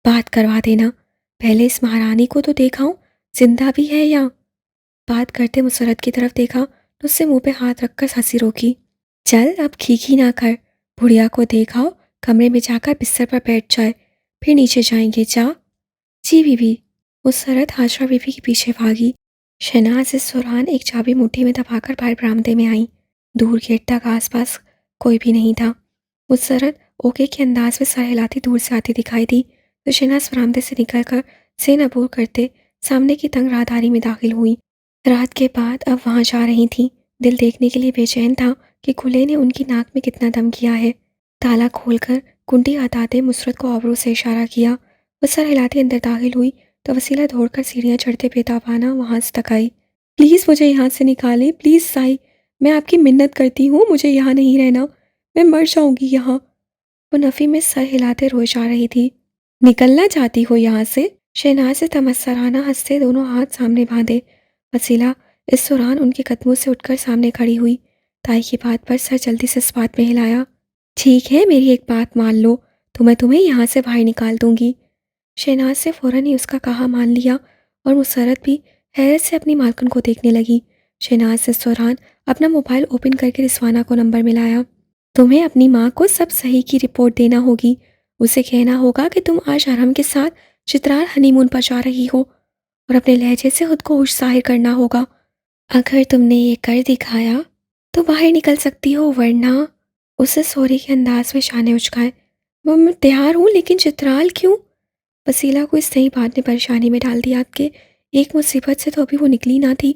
بات کروا دینا؟ پہلے اس مہارانی کو تو دیکھاؤں زندہ بھی ہے یا؟ بات کرتے مسرت کی طرف دیکھا تو اس سے منہ پہ ہاتھ رکھ کر ہنسی روکی۔ چل اب کھیکھی نہ کر، بڑھیا کو دیکھاؤ کمرے میں جا کر بستر پر بیٹھ جائے، پھر نیچے جائیں گے جا۔ جی بیوی۔ مسرت حاجرہ بیوی کے پیچھے بھاگی۔ شہناز اس دوران ایک چابی مٹھی میں دبا کر باہر برآمدے میں آئیں۔ دور گیٹ تک آس پاس کوئی بھی نہیں تھا۔ مسرت اوکے کے انداز میں سر ہلاتی دور سے آتی دکھائی دی تو شہناز برآمدے سے نکل کر سین عبور کرتے سامنے کی تنگ راہداری میں داخل ہوئی۔ رات کے بعد اب وہاں جا رہی تھیں، دل دیکھنے کے لیے بے چین تھا کہ کھلے نے ان کی ناک میں کتنا دم کیا ہے۔ تالا کھول کر کنڈی ہٹاتے مسرت کو آبرو سے اشارہ کیا۔ وہ سر ہلاتی اندر داخل ہوئی تو وسیلہ دوڑ کر سیڑھیاں چڑھتے بےتابانہ وہاں سے تک آئی۔ پلیز مجھے یہاں سے نکالیں، پلیز سائی، میں آپ کی منت کرتی ہوں، مجھے یہاں نہیں رہنا، میں مر جاؤں گی یہاں۔ وہ نفی میں سر ہلاتے روئے جا رہی تھی۔ نکلنا چاہتی ہو یہاں سے؟ شہناز سے تمسرانہ ہنستے دونوں ہاتھ سامنے باندھے۔ وسیلہ اس دوران ان کے قدموں سے اٹھ کر سامنے کھڑی ہوئی۔ تائی کی بات پر سر جلدی سے اس بات میں ہلایا۔ ٹھیک ہے میری ایک بات مان لو تو میں تمہیں یہاں سے باہر نکال دوں گی۔ شہناز سے فوراً ہی اس کا کہا مان لیا اور مسرت بھی حیرت سے اپنی مالکن کو دیکھنے لگی۔ شہناز اس دوران اپنا موبائل اوپن کر کے رضوانہ کو نمبر ملایا۔ تمہیں اپنی ماں کو سب صحیح کی رپورٹ دینا ہوگی، اسے کہنا ہوگا کہ تم آج حرم کے ساتھ چترال ہنی مون پر جا رہی ہو اور اپنے لہجے سے خود کو ہوش ظاہر کرنا ہوگا۔ اگر تم نے یہ کر دکھایا تو باہر نکل سکتی ہو، ورنہ اسے سوری کے انداز میں شانے اچکائے۔ وہ میں تیار ہوں لیکن چترال کیوں؟ وسیلہ کو اس نئی بات نے پریشانی میں ڈال دیا کہ ایک مصیبت سے تو ابھی وہ نکلی نہ تھی،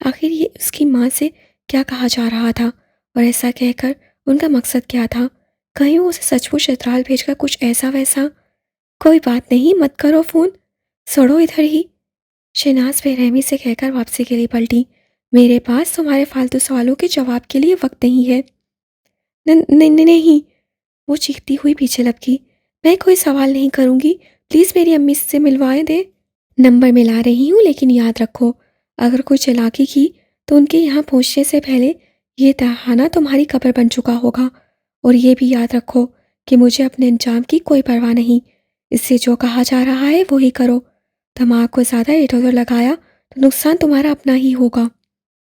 آخر یہ اس کی ماں سے کیا کہا جا رہا تھا اور ایسا کہہ کر ان کا مقصد کیا تھا؟ کہیں وہ اسے سچ مچ چترال بھیج کر کچھ ایسا ویسا؟ کوئی بات نہیں، مت کرو فون، سڑو ادھر ہی، شہناز بے رحمی سے کہہ کر واپسی کے لیے پلٹی۔ میرے پاس تمہارے فالتو سوالوں کے جواب کے لیے وقت نہیں ہے۔ نہیں، وہ چیختی ہوئی پیچھے لپکی، میں کوئی سوال نہیں کروں گی، پلیز میری امی سے ملوائے دے۔ نمبر ملا رہی ہوں لیکن یاد رکھو اگر کوئی چالاکی کی تو ان کے یہاں پہنچنے سے پہلے یہ تہخانہ تمہاری قبر بن چکا ہوگا، اور یہ بھی یاد رکھو کہ مجھے اپنے انجام کی کوئی پرواہ نہیں، اس سے جو کہا جا رہا ہے وہی کرو، دماغ کو زیادہ ادھر ادھر لگایا تو نقصان تمہارا اپنا ہی ہوگا۔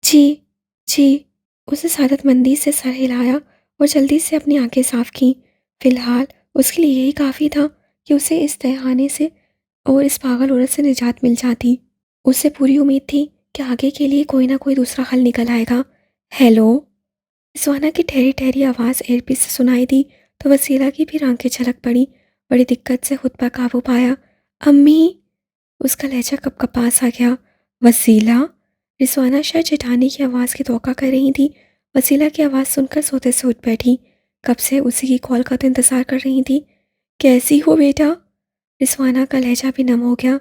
جی، اسے سعادت مندی سے سر ہلایا اور جلدی سے اپنی آنکھیں صاف کیں۔ فی الحال اس کے لیے یہی کافی تھا کہ اسے اس تہخانے سے اور اس پاگل عورت سے نجات مل جاتی۔ اسے پوری امید تھی کہ آگے کے لیے کوئی نہ کوئی دوسرا حل نکل آئے گا۔ ہیلو، رضوانہ کی ٹھہری ٹھہری آواز ایئر پیس سے سنائی دی تو وسیلہ کی بھی آنکھیں چھلک پڑی، بڑی دقت سے خود پر قابو پایا۔ امی، اس کا لہجہ کپ کپا سا گیا۔ وسیلہ، رضوانہ شاید جٹھانی کی آواز کی توقع کر رہی تھی۔ وسیلہ کی آواز سن کر سوتے سے اٹھ بیٹھی، کب سے اسی کی کال کا تو انتظار کر رہی تھی۔ کیسی ہو بیٹا؟ رضوانہ کا لہجہ بھی نم ہو گیا۔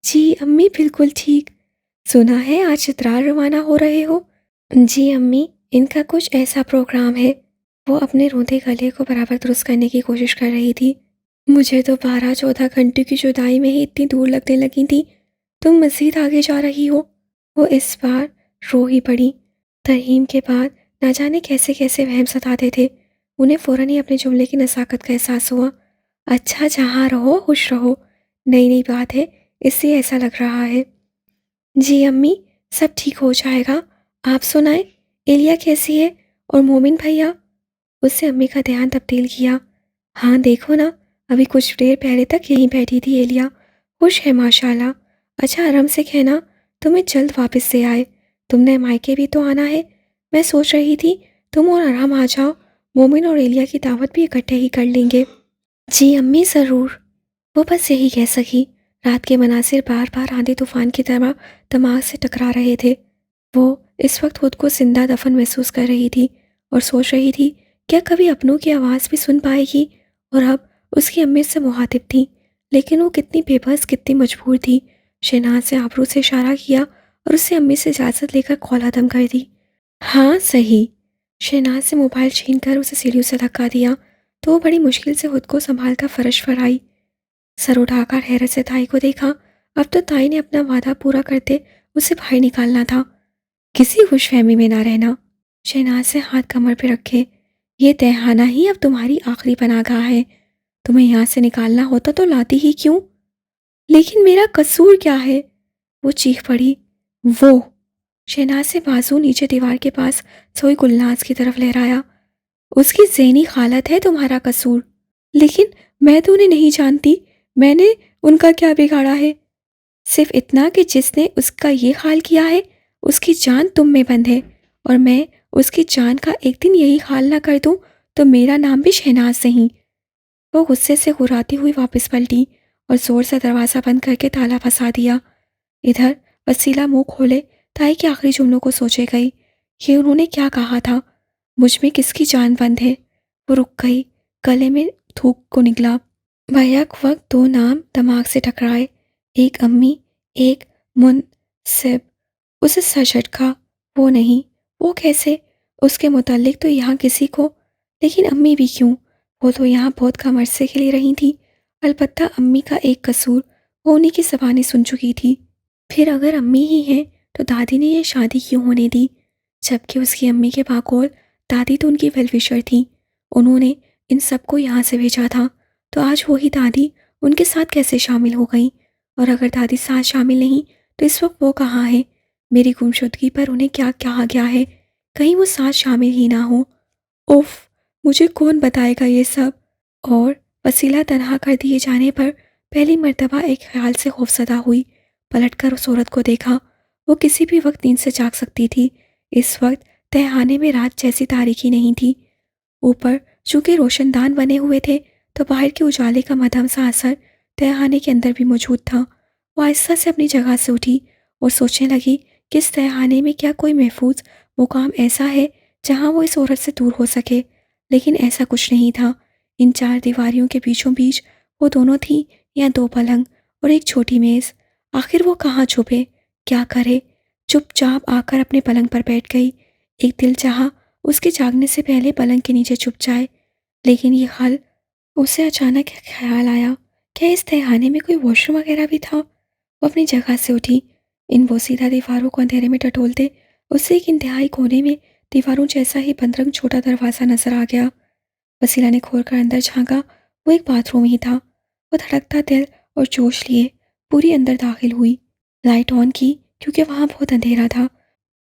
جی امی بالکل ٹھیک۔ سنا ہے آج چترال روانہ ہو رہے ہو؟ جی امی، ان کا کچھ ایسا پروگرام ہے۔ وہ اپنے روندے گلے کو برابر درست کرنے کی کوشش کر رہی تھی۔ مجھے تو 12-14 گھنٹے کی جدائی میں ہی اتنی دور لگنے لگی تھی، تم مزید آگے جا رہی ہو۔ وہ اس بار رو ہی پڑی۔ ترہیم کے بعد نہ جانے کیسے کیسے وہم ستاتے تھے، انہیں فوراً ہی اپنے جملے کی نزاکت کا احساس ہوا۔ اچھا جہاں رہو خوش رہو، نئی بات ہے اس لیے ایسا لگ رہا ہے۔ جی امی، سب ٹھیک ہو جائے گا، آپ سنائیں ایلیا کیسی ہے اور مومن بھیا؟ اس سے امی کا دھیان تبدیل کیا۔ ہاں دیکھو نا، ابھی کچھ دیر پہلے تک یہیں بیٹھی تھی ایلیا، خوش ہے ماشاءاللہ۔ اچھا ارم سے کہنا تمہیں جلد واپس سے آئے، تم نے مائکے بھی تو آنا ہے، میں سوچ رہی تھی تم اور ارم آ جاؤ، مومن اور ایلیا کی دعوت بھی اکٹھے ہی کر لیں گے۔ جی امی ضرور۔ وہ بس یہی کہہ سکی۔ رات کے مناظر بار بار آندھی طوفان کی طرح دماغ سے ٹکرا رہے تھے۔ وہ اس وقت خود کو زندہ دفن محسوس کر رہی تھی اور سوچ رہی تھی کیا کبھی اپنوں کی آواز بھی سن پائے گی، اور اب اس کی امی سے مخاطب تھی، لیکن وہ کتنی بے بس، کتنی مجبور تھی۔ شہناز نے ابرو سے اشارہ کیا اور اس سے امی سے اجازت لے کر کھولا دم کر دی۔ ہاں صحیح۔ شہناز سے موبائل چھین کر اسے سیڑھیوں سے دھکا دیا تو وہ بڑی مشکل سے خود کو سنبھال کر فرش پر آئی۔ سر اٹھا کر حیرت سے تائی کو دیکھا۔ اب تو تائی نے اپنا وعدہ پورا کرتے اسے باہر نکالنا تھا، کسی خوش فہمی میں نہ رہنا۔ شہناز سے ہاتھ کمر پہ رکھے، یہ تہخانہ ہی اب تمہاری آخری پناہ گاہ ہے، تمہیں یہاں سے نکالنا ہوتا تو لاتی ہی کیوں؟ لیکن میرا قصور کیا ہے؟ وہ چیخ پڑی۔ وہ شہناز سے بازو نیچے دیوار کے پاس سوئی گلناز کی طرف لہرایا۔ اس کی ذہنی حالت ہے تمہارا قصور، لیکن میں تو انہیں نہیں جانتی، میں نے ان کا کیا بگاڑا ہے؟ صرف اتنا کہ جس نے اس کا یہ حال کیا ہے اس کی جان تم میں بند ہے، اور میں اس کی جان کا ایک دن یہی حال نہ کر دوں تو میرا نام بھی شہناز نہیں۔ وہ غصے سے گھراتی ہوئی واپس پلٹی اور زور سے دروازہ بند کر کے تالا پھنسا دیا۔ ادھر وسیلہ منہ کھولے تائی کے آخری جملوں کو سوچے گئی، یہ انہوں نے کیا کہا تھا؟ مجھ میں کس کی جان بند ہے؟ وہ رک گئی، گلے میں تھوک کو نگلا۔ بیک وقت دو نام دماغ سے ٹکرائے، ایک امی، ایک منصب۔ اسے سر جھٹکا، وہ نہیں، وہ کیسے؟ اس کے متعلق تو یہاں کسی کو، لیکن امی بھی کیوں؟ وہ تو یہاں بہت کم عرصے کے لیے رہی تھی، البتہ امی کا ایک قصور وہ انہی کی زبانی سن چکی تھی۔ پھر اگر امی ہی ہیں تو دادی نے یہ شادی کیوں ہونے دی؟ جبکہ اس کی امی کے باقول دادی تو ان کی ویل وشر تھی، انہوں نے ان سب کو یہاں سے بھیجا تھا، تو آج وہی دادی ان کے ساتھ کیسے شامل ہو گئی؟ اور اگر دادی ساتھ شامل نہیں تو اس وقت وہ کہاں ہے؟ میری گمشدگی پر انہیں کیا کہا گیا ہے؟ کہیں وہ ساتھ شامل ہی نہ ہو۔ اوف، مجھے کون بتائے گا یہ سب؟ اور وسیلہ تنہا کر دیے جانے پر پہلی مرتبہ ایک خیال سے خوفزدہ ہوئی۔ پلٹ کر اس عورت کو دیکھا، وہ کسی بھی وقت نیند سے جاگ سکتی تھی۔ اس وقت تہخانے میں رات جیسی تاریکی نہیں تھی، اوپر چونکہ روشن دان بنے ہوئے تھے تو باہر کے اجالے کا مدھم سا اثر تہخانے کے اندر بھی موجود تھا۔ وہ آہستہ سے اپنی جگہ سے اٹھی اور سوچنے لگی کہ اس تہخانے میں کیا کوئی محفوظ مقام ایسا ہے جہاں وہ اس عورت سے دور ہو سکے، لیکن ایسا کچھ نہیں تھا۔ ان چار دیواریوں کے بیچوں بیچ وہ دونوں تھیں، یا دو پلنگ اور ایک چھوٹی میز۔ آخر وہ کہاں چھپے، کیا کرے؟ چپ چاپ آ کر اپنے پلنگ پر بیٹھ گئی۔ ایک دل چاہا اس کے جاگنے سے پہلے پلنگ کے نیچے چھپ جائے، لیکن یہ حل اسے اچانک خیال آیا، کیا اس تہخانے میں کوئی واش روم وغیرہ بھی تھا؟ وہ اپنی جگہ سے اٹھی، ان بوسیدہ دیواروں کو اندھیرے میں ٹٹولتے اسے ایک انتہائی کونے میں دیواروں جیسا ہی بند رنگ چھوٹا دروازہ نظر آ گیا۔ وسیلہ نے کھول کر اندر جھانکا، وہ ایک باتھ روم ہی تھا۔ وہ دھڑکتا دل اور جوش لیے پوری اندر داخل ہوئی، لائٹ آن کی کیونکہ وہاں بہت اندھیرا تھا۔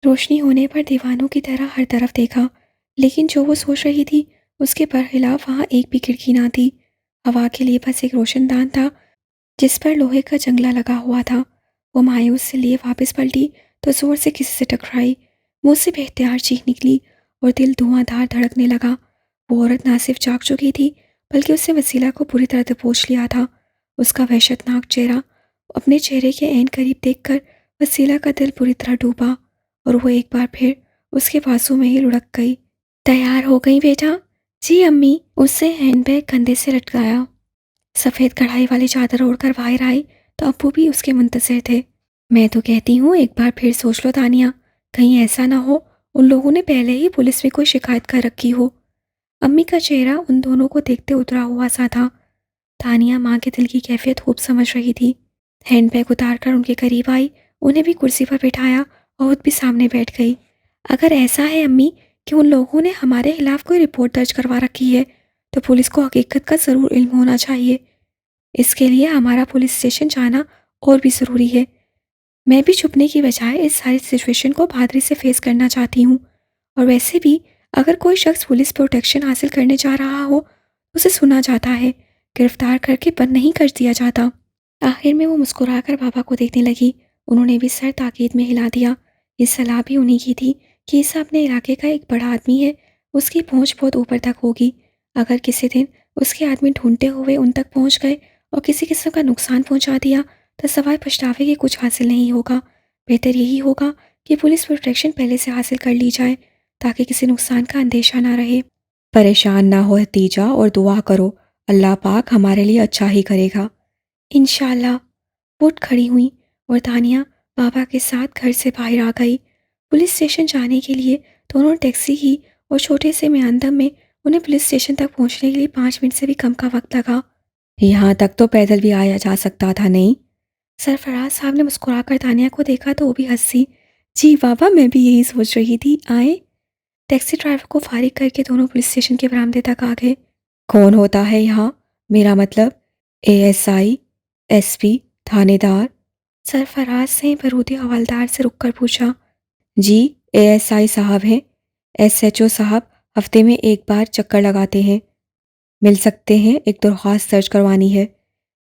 روشنی ہونے پر دیوانوں کی طرح ہر طرف دیکھا، لیکن جو وہ سوچ رہی تھی اس کے برخلاف وہاں ایک بھی کھڑکی نہ تھی۔ ہوا کے لیے بس ایک روشن دان تھا جس پر لوہے کا جنگلہ لگا ہوا تھا۔ وہ مایوس سے لیے واپس پلٹی تو زور سے کسی سے ٹکرائی، منہ سے بے اختیار چیخ نکلی اور دل دھواں دھار دھڑکنے لگا۔ وہ عورت نہ صرف جاگ چکی تھی بلکہ اس نے وسیلہ کو پوری طرح دبوچ لیا تھا۔ اس کا وحشتناک چہرہ اپنے چہرے کے عین قریب دیکھ کر وسیلہ کا دل پوری طرح ڈوبا اور وہ ایک بار پھر اس کے بازو میں ہی لڑک گئی۔ تیار ہو گئی بیٹا؟ جی امی، اس سے ہینڈ بیگ کندھے سے لٹکایا۔ سفید کڑھائی والی چادر اوڑھ کر باہر آئی تو ابو بھی اس کے منتظر تھے۔ میں تو کہتی ہوں ایک بار پھر سوچ لو تانیہ، کہیں ایسا نہ ہو ان لوگوں نے پہلے ہی پولیس میں کوئی شکایت کر رکھی ہو۔ امی کا چہرہ ان دونوں کو دیکھتے اترا ہوا سا تھا۔ تانیہ ماں کے دل کی کیفیت خوب سمجھ رہی تھی۔ ہینڈ بیگ اتار کر ان کے قریب آئی، انہیں بھی کرسی پر بٹھایا اور خود بھی سامنے بیٹھ گئی۔ اگر ایسا ہے امی کہ ان لوگوں نے ہمارے خلاف کوئی رپورٹ درج کروا رکھی ہے تو پولیس کو حقیقت کا ضرور علم ہونا چاہیے۔ اس کے لیے ہمارا پولیس اسٹیشن جانا اور بھی ضروری ہے۔ میں بھی چھپنے کی بجائے اس ساری سچویشن کو بہادری سے فیس کرنا چاہتی ہوں، اور ویسے بھی اگر کوئی شخص پولیس پروٹیکشن حاصل کرنے جا رہا ہو اسے سنا جاتا ہے، گرفتار کر کے بند نہیں کر دیا جاتا۔ آخر میں وہ مسکرا کر بابا کو دیکھنے لگی، انہوں نے بھی سر تاکید میں ہلا دیا۔ یہ صلاح بھی انہی کی تھی کہ عیسیٰ اپنے علاقے کا ایک بڑا آدمی ہے، اس کی پہنچ بہت اوپر تک ہوگی۔ اگر کسی دن اس کے آدمی ڈھونڈتے ہوئے ان تک پہنچ گئے اور کسی قسم کا نقصان پہنچا دیا تو سوائے پچھتاوے کے کچھ حاصل نہیں ہوگا۔ بہتر یہی ہوگا کہ پولیس پروٹیکشن پہلے سے حاصل کر لی جائے تاکہ کسی نقصان کا اندیشہ نہ رہے۔ پریشان نہ ہو حتیجہ اور دعا کرو، اللہ پاک ہمارے لیے اچھا ہی کرے گا۔ انشاءاللہ۔ اٹھ کھڑی ہوئی اور تانیہ بابا کے ساتھ گھر سے باہر آ گئی۔ پولیس اسٹیشن جانے کے لیے دونوں ٹیکسی کی اور چھوٹے سے میاندم میں انہیں پولیس اسٹیشن تک پہنچنے کے لیے 5 منٹ سے بھی کم کا وقت لگا۔ یہاں تک تو پیدل بھی آیا جا سکتا تھا نہیں؟ سرفراز صاحب نے مسکرا کر تانیہ کو دیکھا تو وہ بھی ہنسی۔ جی بابا، میں بھی یہی سوچ رہی تھی، آئیں۔ ٹیکسی ڈرائیور کو فارغ کر کے دونوں پولیس اسٹیشن کے برآمدے تک آ گئے۔ کون ہوتا ہے یہاں؟ میرا مطلب ASI، SP، تھانے دار؟ سرفراز نے برودی حوالدار سے رک کر پوچھا۔ جی ASI صاحب ہیں، SHO صاحب ہفتے میں ایک بار چکر لگاتے ہیں۔ مل سکتے ہیں، ایک درخواست درج کروانی ہے۔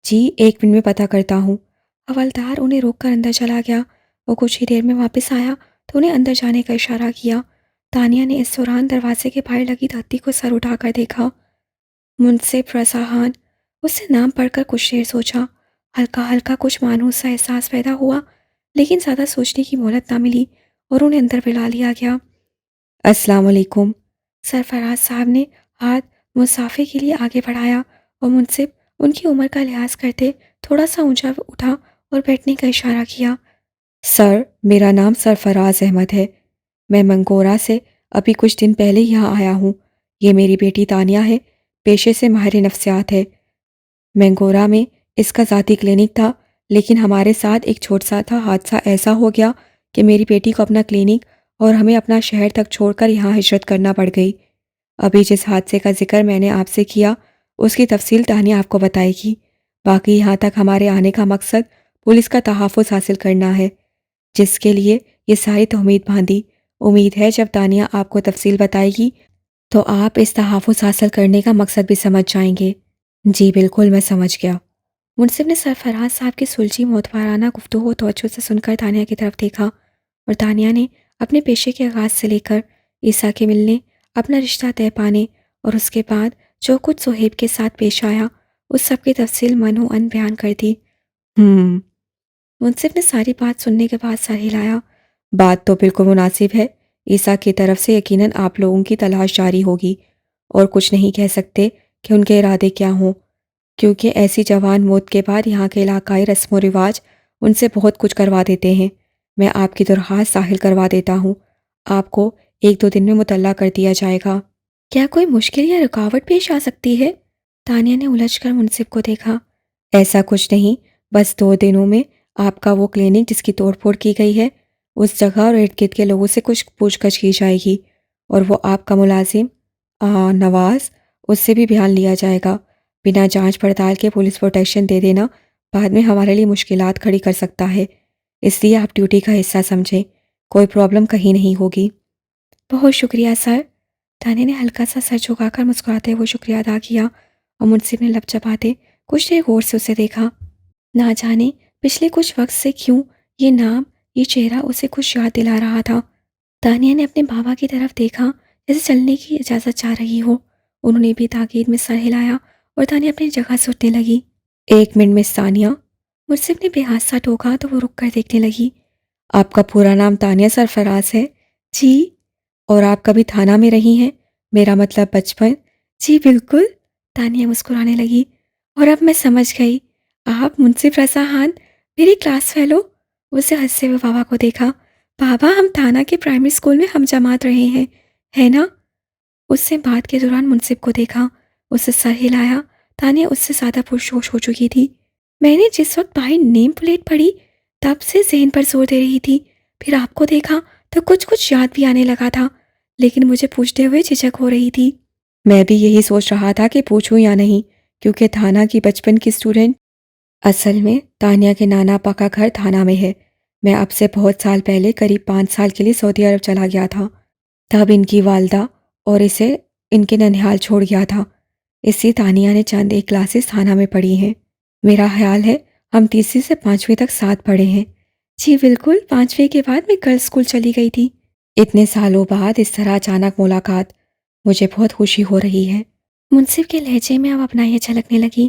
جی 1 منٹ میں پتہ کرتا ہوں۔ حوالدار انہیں روک کر اندر چلا گیا اور کچھ ہی دیر میں واپس آیا تو انہیں اندر جانے کا اشارہ کیا۔ تانیہ نے اس دوران دروازے کے باہر لگی دھتی کو سر اٹھا کر دیکھا۔ منصف رضا خان۔ اس سے نام پڑھ کر کچھ دیر سوچا۔ ہلکا ہلکا کچھ مانوس سا احساس پیدا ہوا لیکن زیادہ سوچنے کی مہلت نہ ملی اور انہیں اندر بلا لیا گیا۔ السلام علیکم۔ سرفراز صاحب نے ہاتھ مسافے کے لیے آگے بڑھایا اور منصف ان کی عمر کا لحاظ کرتے تھوڑا سا اونچا اٹھا اور بیٹھنے کا اشارہ کیا۔ سر، میرا نام سرفراز احمد ہے، میں منگورہ سے ابھی کچھ دن پہلے یہاں آیا ہوں۔ یہ میری بیٹی تانیہ ہے، پیشے سے ماہر نفسیات ہے۔ منگورہ میں اس کا ذاتی کلینک تھا لیکن ہمارے ساتھ ایک چھوٹا سا حادثہ ایسا ہو گیا کہ میری بیٹی کو اپنا کلینک اور ہمیں اپنا شہر تک چھوڑ کر یہاں ہجرت کرنا پڑ گئی۔ ابھی جس حادثے کا ذکر میں نے آپ سے کیا اس کی تفصیل تانیہ آپ کو بتائے گی۔ باقی یہاں تک ہمارے آنے کا مقصد پولیس کا تحفظ حاصل کرنا ہے جس کے لیے یہ ساری تہمت باندھی۔ امید ہے جب تانیہ آپ کو تفصیل بتائے گی تو آپ اس تحفظ حاصل کرنے کا مقصد بھی سمجھ جائیں گے۔ جی بالکل، میں سمجھ گیا۔ منصف نے سرفراز صاحب کی سلجھی معتبرانہ گفتگو توجہ سے سن کر تانیہ کی طرف دیکھا اور تانیہ نے اپنے پیشے کے آغاز سے لے کر عیسیٰ کے ملنے، اپنا رشتہ طے پانے اور اس کے بعد جو کچھ صہیب کے ساتھ پیش آیا اس سب کی تفصیل منوعاً بیان کر دی۔ منصف نے ساری بات سننے کے بعد سر ہلایا۔ بات تو بالکل مناسب ہے، عیسیٰ کی طرف سے یقیناً آپ لوگوں کی تلاش جاری ہوگی اور کچھ نہیں کہہ سکتے کہ ان کے ارادے کیا ہوں کیونکہ ایسی جوان موت کے بعد یہاں کے علاقائی رسم و رواج ان سے بہت کچھ کروا دیتے ہیں۔ میں آپ کی درخواست ساحل کروا دیتا ہوں، آپ کو 1-2 دن میں مطلع کر دیا جائے گا۔ کیا کوئی مشکل یا رکاوٹ پیش آ سکتی ہے؟ تانیہ نے الجھ کر منصف کو دیکھا۔ ایسا کچھ نہیں، بس 2 دنوں میں آپ کا وہ کلینک جس کی توڑ پھوڑ کی گئی ہے اس جگہ اور ارد گرد کے لوگوں سے کچھ پوچھ گچھ کی جائے گی اور وہ آپ کا ملازم نواز، اس سے بھی بیان لیا جائے گا۔ بنا جانچ پڑتال کے پولیس پروٹیکشن دے دینا بعد میں ہمارے لیے مشکلات کھڑی کر سکتا ہے، اس لیے آپ ڈیوٹی کا حصہ سمجھیں، کوئی پرابلم کہیں نہیں ہوگی۔ بہت شکریہ سر۔ تانیہ نے ہلکا سا سر جھکا کر مسکراتے ہوئے شکریہ ادا کیا اور منصف نے لب چباتے کچھ دیر غور سے اسے دیکھا۔ نہ جانے پچھلے کچھ وقت سے کیوں یہ نام، یہ چہرہ اسے کچھ یاد دلا رہا تھا۔ تانیہ نے اپنے بابا کی طرف دیکھا جیسے چلنے کی اجازت چاہ رہی ہو۔ انہوں نے بھی تاکید میں سر ہلایا اور تانیہ اپنی جگہ سے اٹھنے لگی۔ 1 منٹ مس تانیہ۔ منصف نے بے حادثہ ٹوکا تو وہ رک کر دیکھنے لگی۔ آپ کا پورا نام تانیہ سرفراز ہے؟ جی۔ اور آپ کبھی تھانہ میں رہی ہیں؟ میرا مطلب بچپن؟ جی بالکل، تانیہ مسکرانے لگی۔ اور اب میں سمجھ گئی، آپ منصف رضا خان، میری کلاس فیلو؟ اسے ہنستے ہوئے بابا کو دیکھا۔ بابا، ہم تھانہ کے پرائمری اسکول میں ہم جماعت رہے ہیں، ہے نا؟ اس نے بات کے دوران منصف کو دیکھا، اسے سر ہلایا۔ تانیہ اس سے زیادہ پرجوش ہو چکی تھی۔ میں نے جس وقت باہر نیم پلیٹ پڑھی تب سے ذہن پر زور دے رہی تھی، پھر آپ کو دیکھا تو کچھ یاد بھی آنے لگا تھا لیکن مجھے پوچھتے ہوئے جھجک ہو رہی تھی۔ میں بھی یہی سوچ رہا تھا کہ پوچھوں یا نہیں کیونکہ تھانہ کی بچپن کی اسٹوڈنٹ۔ اصل میں تانیہ کے نانا پا کا گھر تھانہ میں ہے۔ میں اب سے بہت سال پہلے قریب 5 سال کے لیے سعودی عرب چلا گیا تھا، تب ان کی والدہ اور اسے ان کے ننھیال چھوڑ گیا تھا، اس لیے تانیہ نے چند ایک کلاسز تھانہ میں پڑھی ہیں۔ میرا خیال ہے ہم تیسری سے 5ویں تک ساتھ پڑھے ہیں۔ جی بالکل، 5ویں کے بعد میں گرلز اسکول چلی گئی تھی۔ اتنے سالوں بعد اس طرح اچانک ملاقات، مجھے بہت خوشی ہو رہی ہے۔ منصف کے لہجے میں اب اپنائیت جھلکنے لگی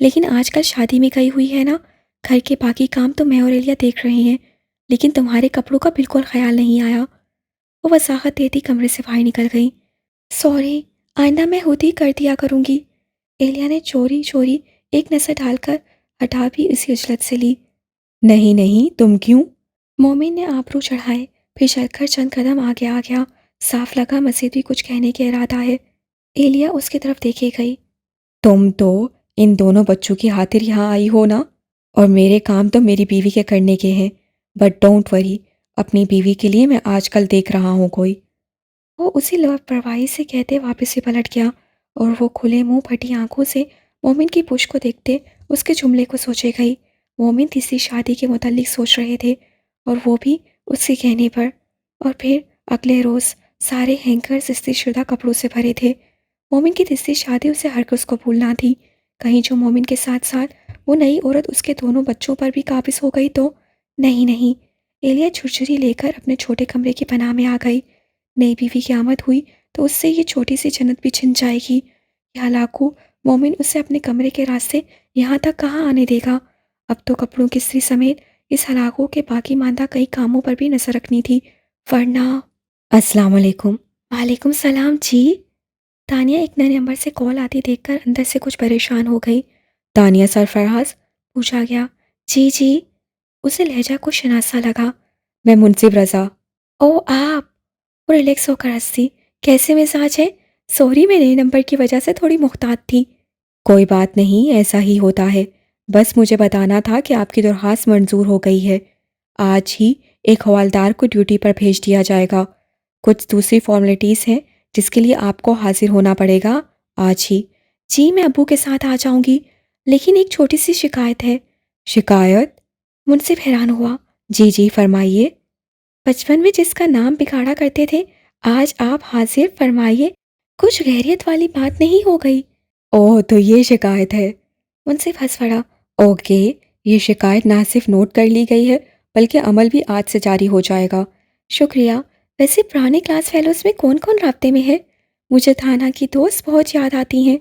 لیکن آج کل شادی میں گئی ہوئی ہے نا، گھر کے باقی کام تو میں اور ایلیا دیکھ رہے ہیں، لیکن تمہارے کپڑوں کا بالکل خیال نہیں آیا۔ وہ وضاحت دیتی کمرے سے باہر نکل گئی۔ سوری، آئندہ میں خود ہی کر دیا کروں گی۔ ایلیا نے چوری چوری ایک نظر ڈال کر ہٹا بھی اسی عجلت سے لی۔ نہیں نہیں، تم کیوں؟ مومن نے آبرو چڑھائے، پھر چل کر چند قدم آگے آ گیا۔ صاف لگا مزید بھی کچھ کہنے کے ارادہ ہے۔ ایلیا اس کی طرف دیکھے گئی۔ تم تو ان دونوں بچوں کی خاطر یہاں آئی ہو نا، اور میرے کام تو میری بیوی کے کرنے کے ہیں، بٹ ڈونٹ وری، اپنی بیوی کے لیے میں آج کل دیکھ رہا ہوں کوئی۔ وہ اسی لاپرواہی سے کہتے واپس سے پلٹ گیا، اور وہ کھلے منہ پھٹی آنکھوں سے مومن کی پشت کو دیکھتے اس کے جملے کو سوچے گئی۔ مومن تیسری شادی کے متعلق سوچ رہے تھے، اور وہ بھی اس کے کہنے پر۔ اور پھر اگلے روز سارے ہینکرز استری شدہ کپڑوں سے بھرے تھے۔ مومن کی تیسری شادی اسے ہرگز قبول نہ تھی، کہیں جو مومن کے ساتھ ساتھ وہ نئی عورت اس کے دونوں بچوں پر بھی قابض ہو گئی تو۔ نہیں نہیں، ایلیا جھرجھری لے کر اپنے چھوٹے کمرے کی پناہ میں آ گئی۔ نئی بیوی کی آمد ہوئی تو اس سے یہ چھوٹی سی جنت بھی چھن جائے گی۔ یا لاکھوں، مومن اسے اپنے کمرے کے راستے یہاں تک کہاں آنے دے گا؟ اب تو کپڑوں کی استری سمیت اس ہلاکوں کے باقی ماندہ کئی کاموں پر بھی نظر رکھنی تھی، ورنہ… السلام علیکم۔ وعلیکم السلام جی۔ تانیہ ایک نئے نمبر سے کال آتی دیکھ کر اندر سے کچھ پریشان ہو گئی۔ تانیہ سرفراز؟ پوچھا گیا۔ جی جی۔ اسے لہجہ کچھ شناسا لگا۔ میں منصف رضا۔ او آپ؟ وہ ریلیکس ہو کر ہنسی۔ کیسے مزاج ہے؟ سوری، میں نئے نمبر کی وجہ سے تھوڑی محتاط تھی۔ کوئی بات نہیں، ایسا ہی ہوتا ہے، بس مجھے بتانا تھا کہ آپ کی درخواست منظور ہو گئی ہے۔ آج ہی ایک حوالدار کو ڈیوٹی پر بھیج دیا جائے گا۔ کچھ دوسری فارمیلٹیز ہیں جس کے لیے آپ کو حاضر ہونا پڑے گا آج ہی۔ جی میں ابو کے ساتھ آ جاؤں گی، لیکن ایک چھوٹی سی شکایت ہے۔ شکایت؟ منصف حیران ہوا۔ جی جی فرمائیے۔ بچپن میں جس کا نام بگاڑا کرتے تھے، آج آپ حاضر فرمائیے، کچھ غیریت والی بات نہیں ہو گئی؟ اوہ تو یہ شکایت ہے؟ منصف ہنس پڑا۔ اوکے، یہ شکایت نہ صرف نوٹ کر لی گئی ہے بلکہ عمل بھی آج سے جاری ہو جائے گا۔ شکریہ۔ ویسے پرانے کلاس فیلوز میں کون کون رابطے میں ہے؟ مجھے تھانہ کی دوست بہت یاد آتی ہیں۔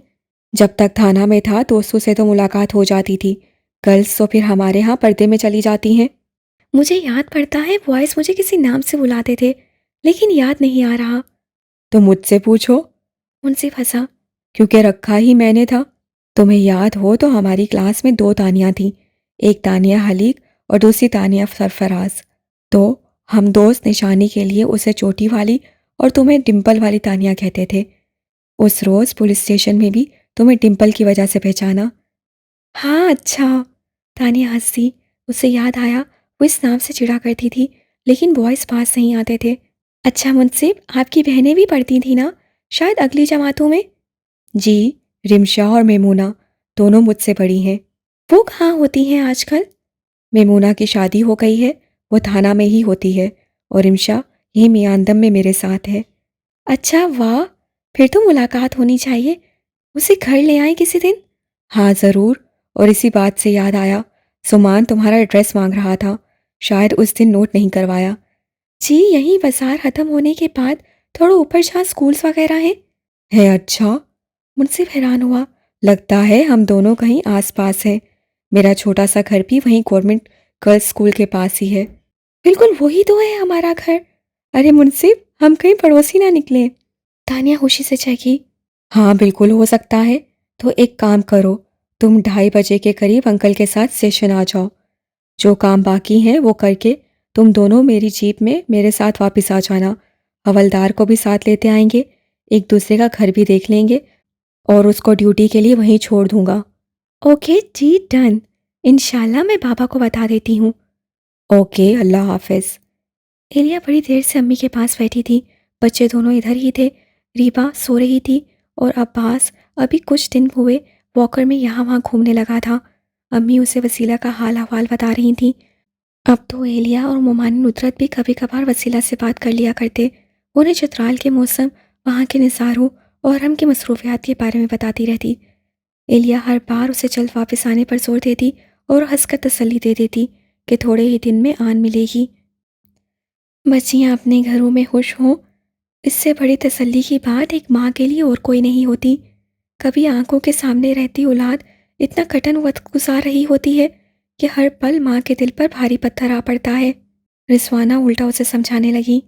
جب تک تھانہ میں تھا دوستوں سے تو ملاقات ہو جاتی تھی، گرلز تو پھر ہمارے ہاں پردے میں چلی جاتی ہیں۔ مجھے یاد پڑتا ہے بوائز مجھے کسی نام سے بلاتے تھے، لیکن یاد نہیں آ رہا۔ تو مجھ سے پوچھو۔ منصف ہنسا۔ کیونکہ رکھا ہی میں نے تھا۔ تمہیں یاد ہو تو ہماری کلاس میں 2 تانیہ تھیں، ایک تانیہ حلیق اور دوسری تانیہ سرفراز۔ تو ہم دوست نشانی کے لیے اسے چوٹی والی اور تمہیں ڈمپل والی تانیہ کہتے تھے۔ اس روز پولیس اسٹیشن میں بھی تمہیں ڈمپل کی وجہ سے پہچانا۔ ہاں اچھا۔ تانیہ ہنسی۔ اسے یاد آیا وہ اس نام سے چڑا کرتی تھی، لیکن بوائز پاس نہیں آتے تھے۔ اچھا منصف، آپ کی بہنیں بھی پڑھتی تھیں نا، شاید اگلی جماعتوں میں؟ جی، رمشا اور میمونہ دونوں مجھ سے بڑی ہیں۔ وہ کہاں ہوتی ہیں آج کل؟ میمونہ کی شادی ہو گئی ہے، وہ تھانہ میں ہی ہوتی ہے، اور رمشا یہی میاندم میں میرے ساتھ ہے۔ اچھا واہ، پھر تو ملاقات ہونی چاہیے، اسے گھر لے آئیں کسی دن۔ ہاں ضرور، اور اسی بات سے یاد آیا، سمان تمہارا ایڈریس مانگ رہا تھا، شاید اس دن نوٹ نہیں کروایا۔ جی یہی بازار ختم ہونے کے بعد تھوڑا اوپر جہاں سکولز وغیرہ ہیں۔ ہے اچھا؟ منصف حیران ہوا۔ لگتا ہے ہم دونوں کہیں آس پاس ہیں، میرا چھوٹا سا گھر بھی وہیں گورنمنٹ گرلز اسکول کے پاس ہی ہے۔ بالکل وہی تو ہے ہمارا گھر۔ ارے منصف، ہم کہیں پڑوسی نہ نکلیں۔ تانیہ خوشی سے چہکی۔ ہاں بالکل ہو سکتا ہے، تو ایک کام کرو، تم 2:30 بجے کے قریب انکل کے ساتھ اسٹیشن آ جاؤ، جو کام باقی ہیں وہ کر کے تم دونوں میری جیپ میں میرے ساتھ واپس آ جانا۔ حوالدار کو بھی ساتھ لیتے آئیں گے، ایک دوسرے کا گھر بھی دیکھ لیں گے، اور اس کو ڈیوٹی کے لیے وہیں چھوڑ دوں گا۔ اوکے جی ڈن، انشاءاللہ میں بابا کو بتا دیتی ہوں۔ اوکے، اللہ حافظ۔ ایلیا بڑی دیر سے امی کے پاس بیٹھی تھی، بچے دونوں ادھر ہی تھے، ریبا سو رہی تھی، اور عباس ابھی کچھ دن ہوئے واکر میں یہاں وہاں گھومنے لگا تھا۔ امی اسے وسیلہ کا حال احوال بتا رہی تھیں۔ اب تو ایلیا اور ممانی ندرت بھی کبھی کبھار وسیلہ سے بات کر لیا کرتے، انہیں چترال کے موسم، وہاں کے نظاروں اور ہم کی مصروفیات کے بارے میں بتاتی رہتی۔ ایلیا ہر بار اسے جلد واپس آنے پر زور دیتی اور ہنس کر تسلی دے دیتی کہ تھوڑے ہی دن میں آن ملے گی۔ بچیاں اپنے گھروں میں خوش ہوں، اس سے بڑی تسلی کی بات ایک ماں کے لیے اور کوئی نہیں ہوتی۔ کبھی آنکھوں کے سامنے رہتی اولاد اتنا کٹن وقت گزار رہی ہوتی ہے کہ ہر پل ماں کے دل پر بھاری پتھر آ پڑتا ہے۔ رضوانہ الٹا اسے سمجھانے لگی،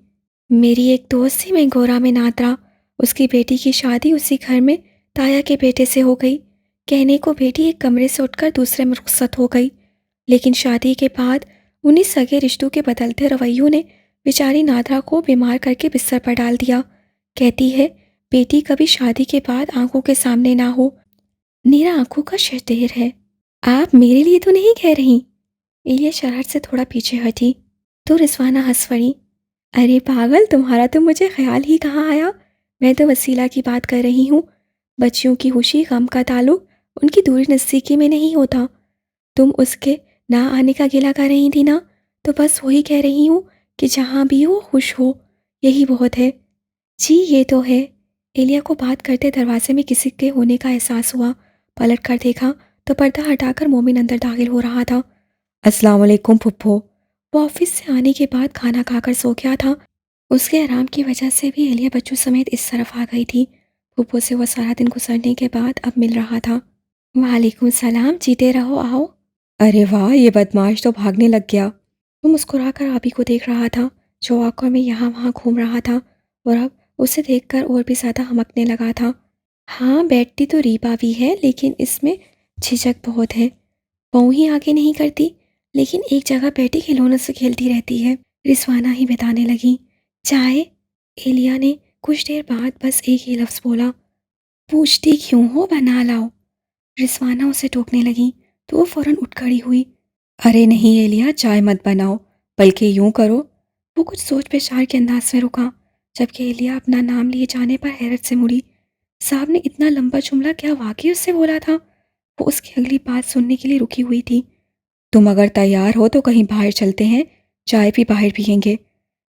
میری ایک دوست تھی میں گورا میں نادرا، اس کی بیٹی کی شادی اسی گھر میں تایا کے بیٹے سے ہو گئی۔ کہنے کو بیٹی ایک کمرے سے اٹھ کر دوسرے میں رخصت ہو گئی، لیکن شادی کے بعد انہیں سگے رشتوں کے بدلتے رویوں نے بیچاری نادرا کو بیمار کر کے بستر پر ڈال دیا۔ کہتی ہے بیٹی کبھی شادی کے بعد آنکھوں کے سامنے نہ ہو، نیرا آنکھوں کا شہدیر ہے۔ آپ میرے لیے تو نہیں کہہ رہی؟ ایلیا شرارت سے تھوڑا پیچھے ہٹی تو رضوانہ ہنس پڑی، ارے پاگل، تمہارا تو مجھے خیال ہی کہاں آیا، میں تو وسیلہ کی بات کر رہی ہوں۔ بچیوں کی خوشی غم کا تعلق ان کی دوری نزدیکی میں نہیں ہوتا۔ تم اس کے نہ آنے کا گلہ کر رہی تھی نا، تو بس وہی کہہ رہی ہوں کہ جہاں بھی ہو خوش ہو، یہی بہت ہے۔ جی یہ تو ہے۔ ایلیا کو بات کرتے دروازے میں کسی کے ہونے کا احساس ہوا، پلٹ کر دیکھا تو پردہ ہٹا کر مومن اندر داخل ہو رہا تھا۔ السلام علیکم پھپھو۔ وہ آفس سے آنے کے بعد کھانا کھا کر سو گیا تھا، اس کے آرام کی وجہ سے بھی ایلیا بچوں سمیت اس طرف آ گئی تھی۔ پھپھو سے وہ سارا دن گزرنے کے بعد اب مل رہا تھا۔ وعلیکم السلام، جیتے رہو، آؤ۔ ارے واہ، یہ بدماش تو بھاگنے لگ گیا۔ وہ مسکرا کر آبی کو دیکھ رہا تھا جو آنکھوں میں یہاں وہاں گھوم رہا تھا اور اب اسے دیکھ کر اور بھی زیادہ ہمکنے لگا تھا۔ ہاں بیٹھتی تو ریبا بھی ہے، لیکن اس میں جھجک بہت ہے، پاؤں ہی آگے نہیں کرتی، لیکن ایک جگہ بیٹھی کھلونوں سے کھیلتی رہتی ہے۔ رضوانہ ہی بتانے لگی، چائے؟ ایلیا نے کچھ دیر بعد بس ایک ہی لفظ بولا، پوچھتی کیوں ہو، بنا لاؤ۔ رضوانہ اسے ٹوکنے لگی تو وہ فوراً اٹھ کھڑی ہوئی، ارے نہیں ایلیا، چائے مت بناؤ، بلکہ یوں کرو۔ وہ کچھ سوچ بچار کے انداز میں رکا، جبکہ ایلیا اپنا نام لیے جانے پر حیرت سے مڑی۔ صاحب نے اتنا لمبا جملہ کیا واقعی اس سے بولا تھا؟ وہ اس کی اگلی بات سننے کے لیے رکی ہوئی تھی۔ تم اگر تیار ہو تو کہیں باہر چلتے ہیں، چائے بھی باہر پئیں گے۔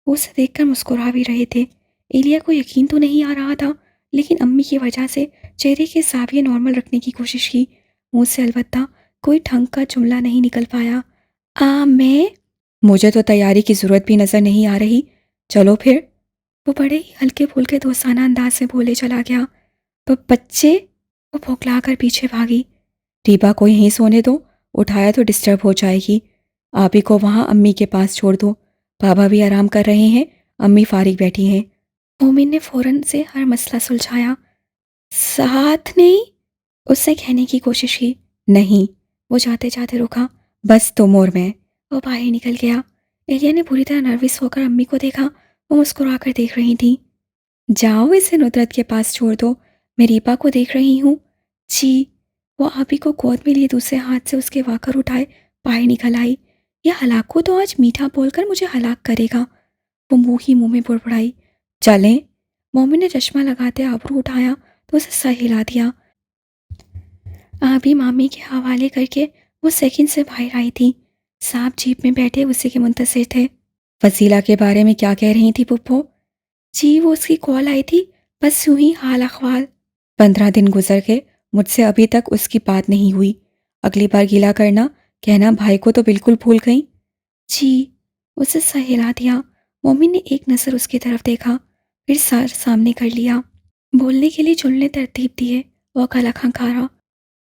وہ اسے دیکھ کر مسکرا بھی رہے تھے۔ ایلیا کو یقین تو نہیں آ رہا تھا، لیکن امی کی وجہ سے چہرے کے زاویے نارمل رکھنے کی کوشش کی۔ منہ سے البتہ کوئی ڈھنگ کا جملہ نہیں نکل پایا۔ میں مجھے تو تیاری کی ضرورت بھی نظر نہیں آ رہی، چلو پھر۔ وہ بڑے ہی ہلکے پھلکے دوستانہ انداز سے بولے چلا گیا، بچے؟ وہ بھوکلا کر پیچھے بھاگی۔ ریبا کو یہیں سونے دو، اٹھایا تو ڈسٹرب ہو جائے گی۔ آپ ہی کو وہاں امی کے پاس چھوڑ دو، بابا بھی آرام کر رہے ہیں، امی فارغ بیٹھی ہیں۔ مومن نے فوراً سے ہر مسئلہ سلجھایا، ساتھ نہیں؟ اس سے کہنے کی کوشش کی، نہیں۔ وہ جاتے جاتے رکا، بس تم اور میں۔ وہ باہر نکل گیا۔ ایلیا نے بری طرح نروس ہو کر امی کو دیکھا، وہ مسکرا کر دیکھ رہی تھی۔ جاؤ اسے ندرت کے پاس چھوڑ دو، میں ریبا کو دیکھ رہی ہوں۔ جی۔ وہ آبی کو گود میں لیے دوسرے ہاتھ سے اس کے واکر اٹھائے باہر نکل آئی۔ یہ ہلاکو تو آج میٹھا بول کر مجھے ہلاک کرے گا، وہ منہ ہی منہ میں بڑبڑائی۔ چلیں؟ مومن نے چشمہ لگاتے ابرو اٹھایا تو اسے سر ہلا دیا۔ آبی مامی کے حوالے کر کے وہ سیکنڈ سے باہر آئی تھی۔ صاحب جیپ میں بیٹھے اسی کے منتظر تھے۔ وسیلہ کے بارے میں کیا کہہ رہی تھی پھپھو؟ جی وہ اس کی کال آئی تھی، بس یوں ہی حال احوال۔ 15 دن گزر گئے، مجھ سے ابھی تک اس کی بات نہیں ہوئی۔ اگلی بار گیلا کرنا، کہنا بھائی کو تو بالکل بھول گئی۔ جی۔ اسے سر ہلا دیا۔ مومن نے ایک نظر اس کی طرف دیکھا، پھر سر سامنے کر لیا۔ بولنے کے لیے چلنے ترتیب دیے، وہ گلا کھنکھارا۔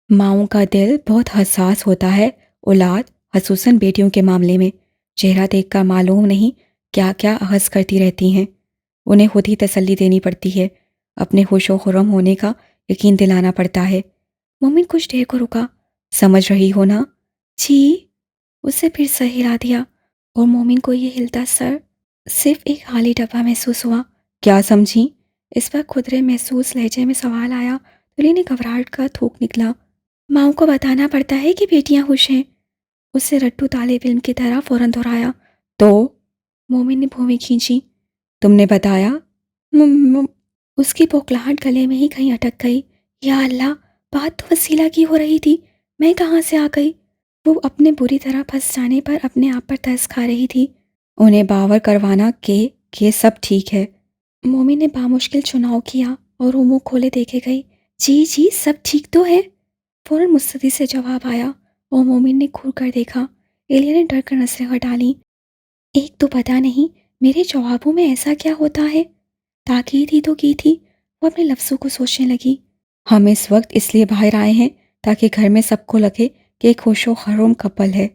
ماؤں کا دل بہت حساس ہوتا ہے اولاد، خصوصاً بیٹیوں کے معاملے میں۔ چہرہ دیکھ کر معلوم نہیں کیا کیا اخذ کرتی رہتی ہیں، انہیں خود ہی تسلی دینی پڑتی ہے، اپنے خوش و خرم ہونے کا یقین دلانا پڑتا ہے۔ مومن کچھ دیر کو رکا، سمجھ رہی ہو نا؟ جی۔ اسے پھر سر ہلا دیا اور مومن کو یہ ہلتا سر صرف ایک خالی ڈبہ محسوس ہوا۔ کیا سمجھی؟ اس پر خدرے محسوس لہجے میں سوال آیا تو لینے گھبراہٹ کا تھوک نکلا۔ ماؤں کو بتانا پڑتا ہے کہ بیٹیاں خوش ہیں، اسے رٹو طالب علم کی طرح فوراً دہرایا۔ تو مومن نے بھویں کھینچی، تم نے بتایا؟ اس کی بوکھلاہٹ گلے میں ہی کہیں اٹک گئی۔ یا اللہ، بات تو وسیلہ کی ہو رہی تھی، میں کہاں سے آ گئی؟ وہ اپنے بری طرح پھنس جانے پر اپنے آپ پر ترس کھا رہی تھی۔ انہیں باور کروانا کہ سب ٹھیک ہے۔ مومن نے بامشکل چناؤ کیا اور وہ منہ کھولے دیکھے گئی۔ جی جی سب ٹھیک تو ہے، فوراً مستعدی سے جواب آیا اور مومن نے گھور کر دیکھا۔ ایلیا نے ڈر کر نظریں ہٹا لیں۔ ایک تو پتہ نہیں میرے جوابوں میں ایسا کیا ہوتا ہے، تاکید ہی تو کی تھی۔ وہ اپنے لفظوں کو سوچنے لگی۔ ہم اس وقت اس لیے باہر آئے ہیں تاکہ گھر میں سب کو لگے کہ ایک خوش و خرم کپل ہے۔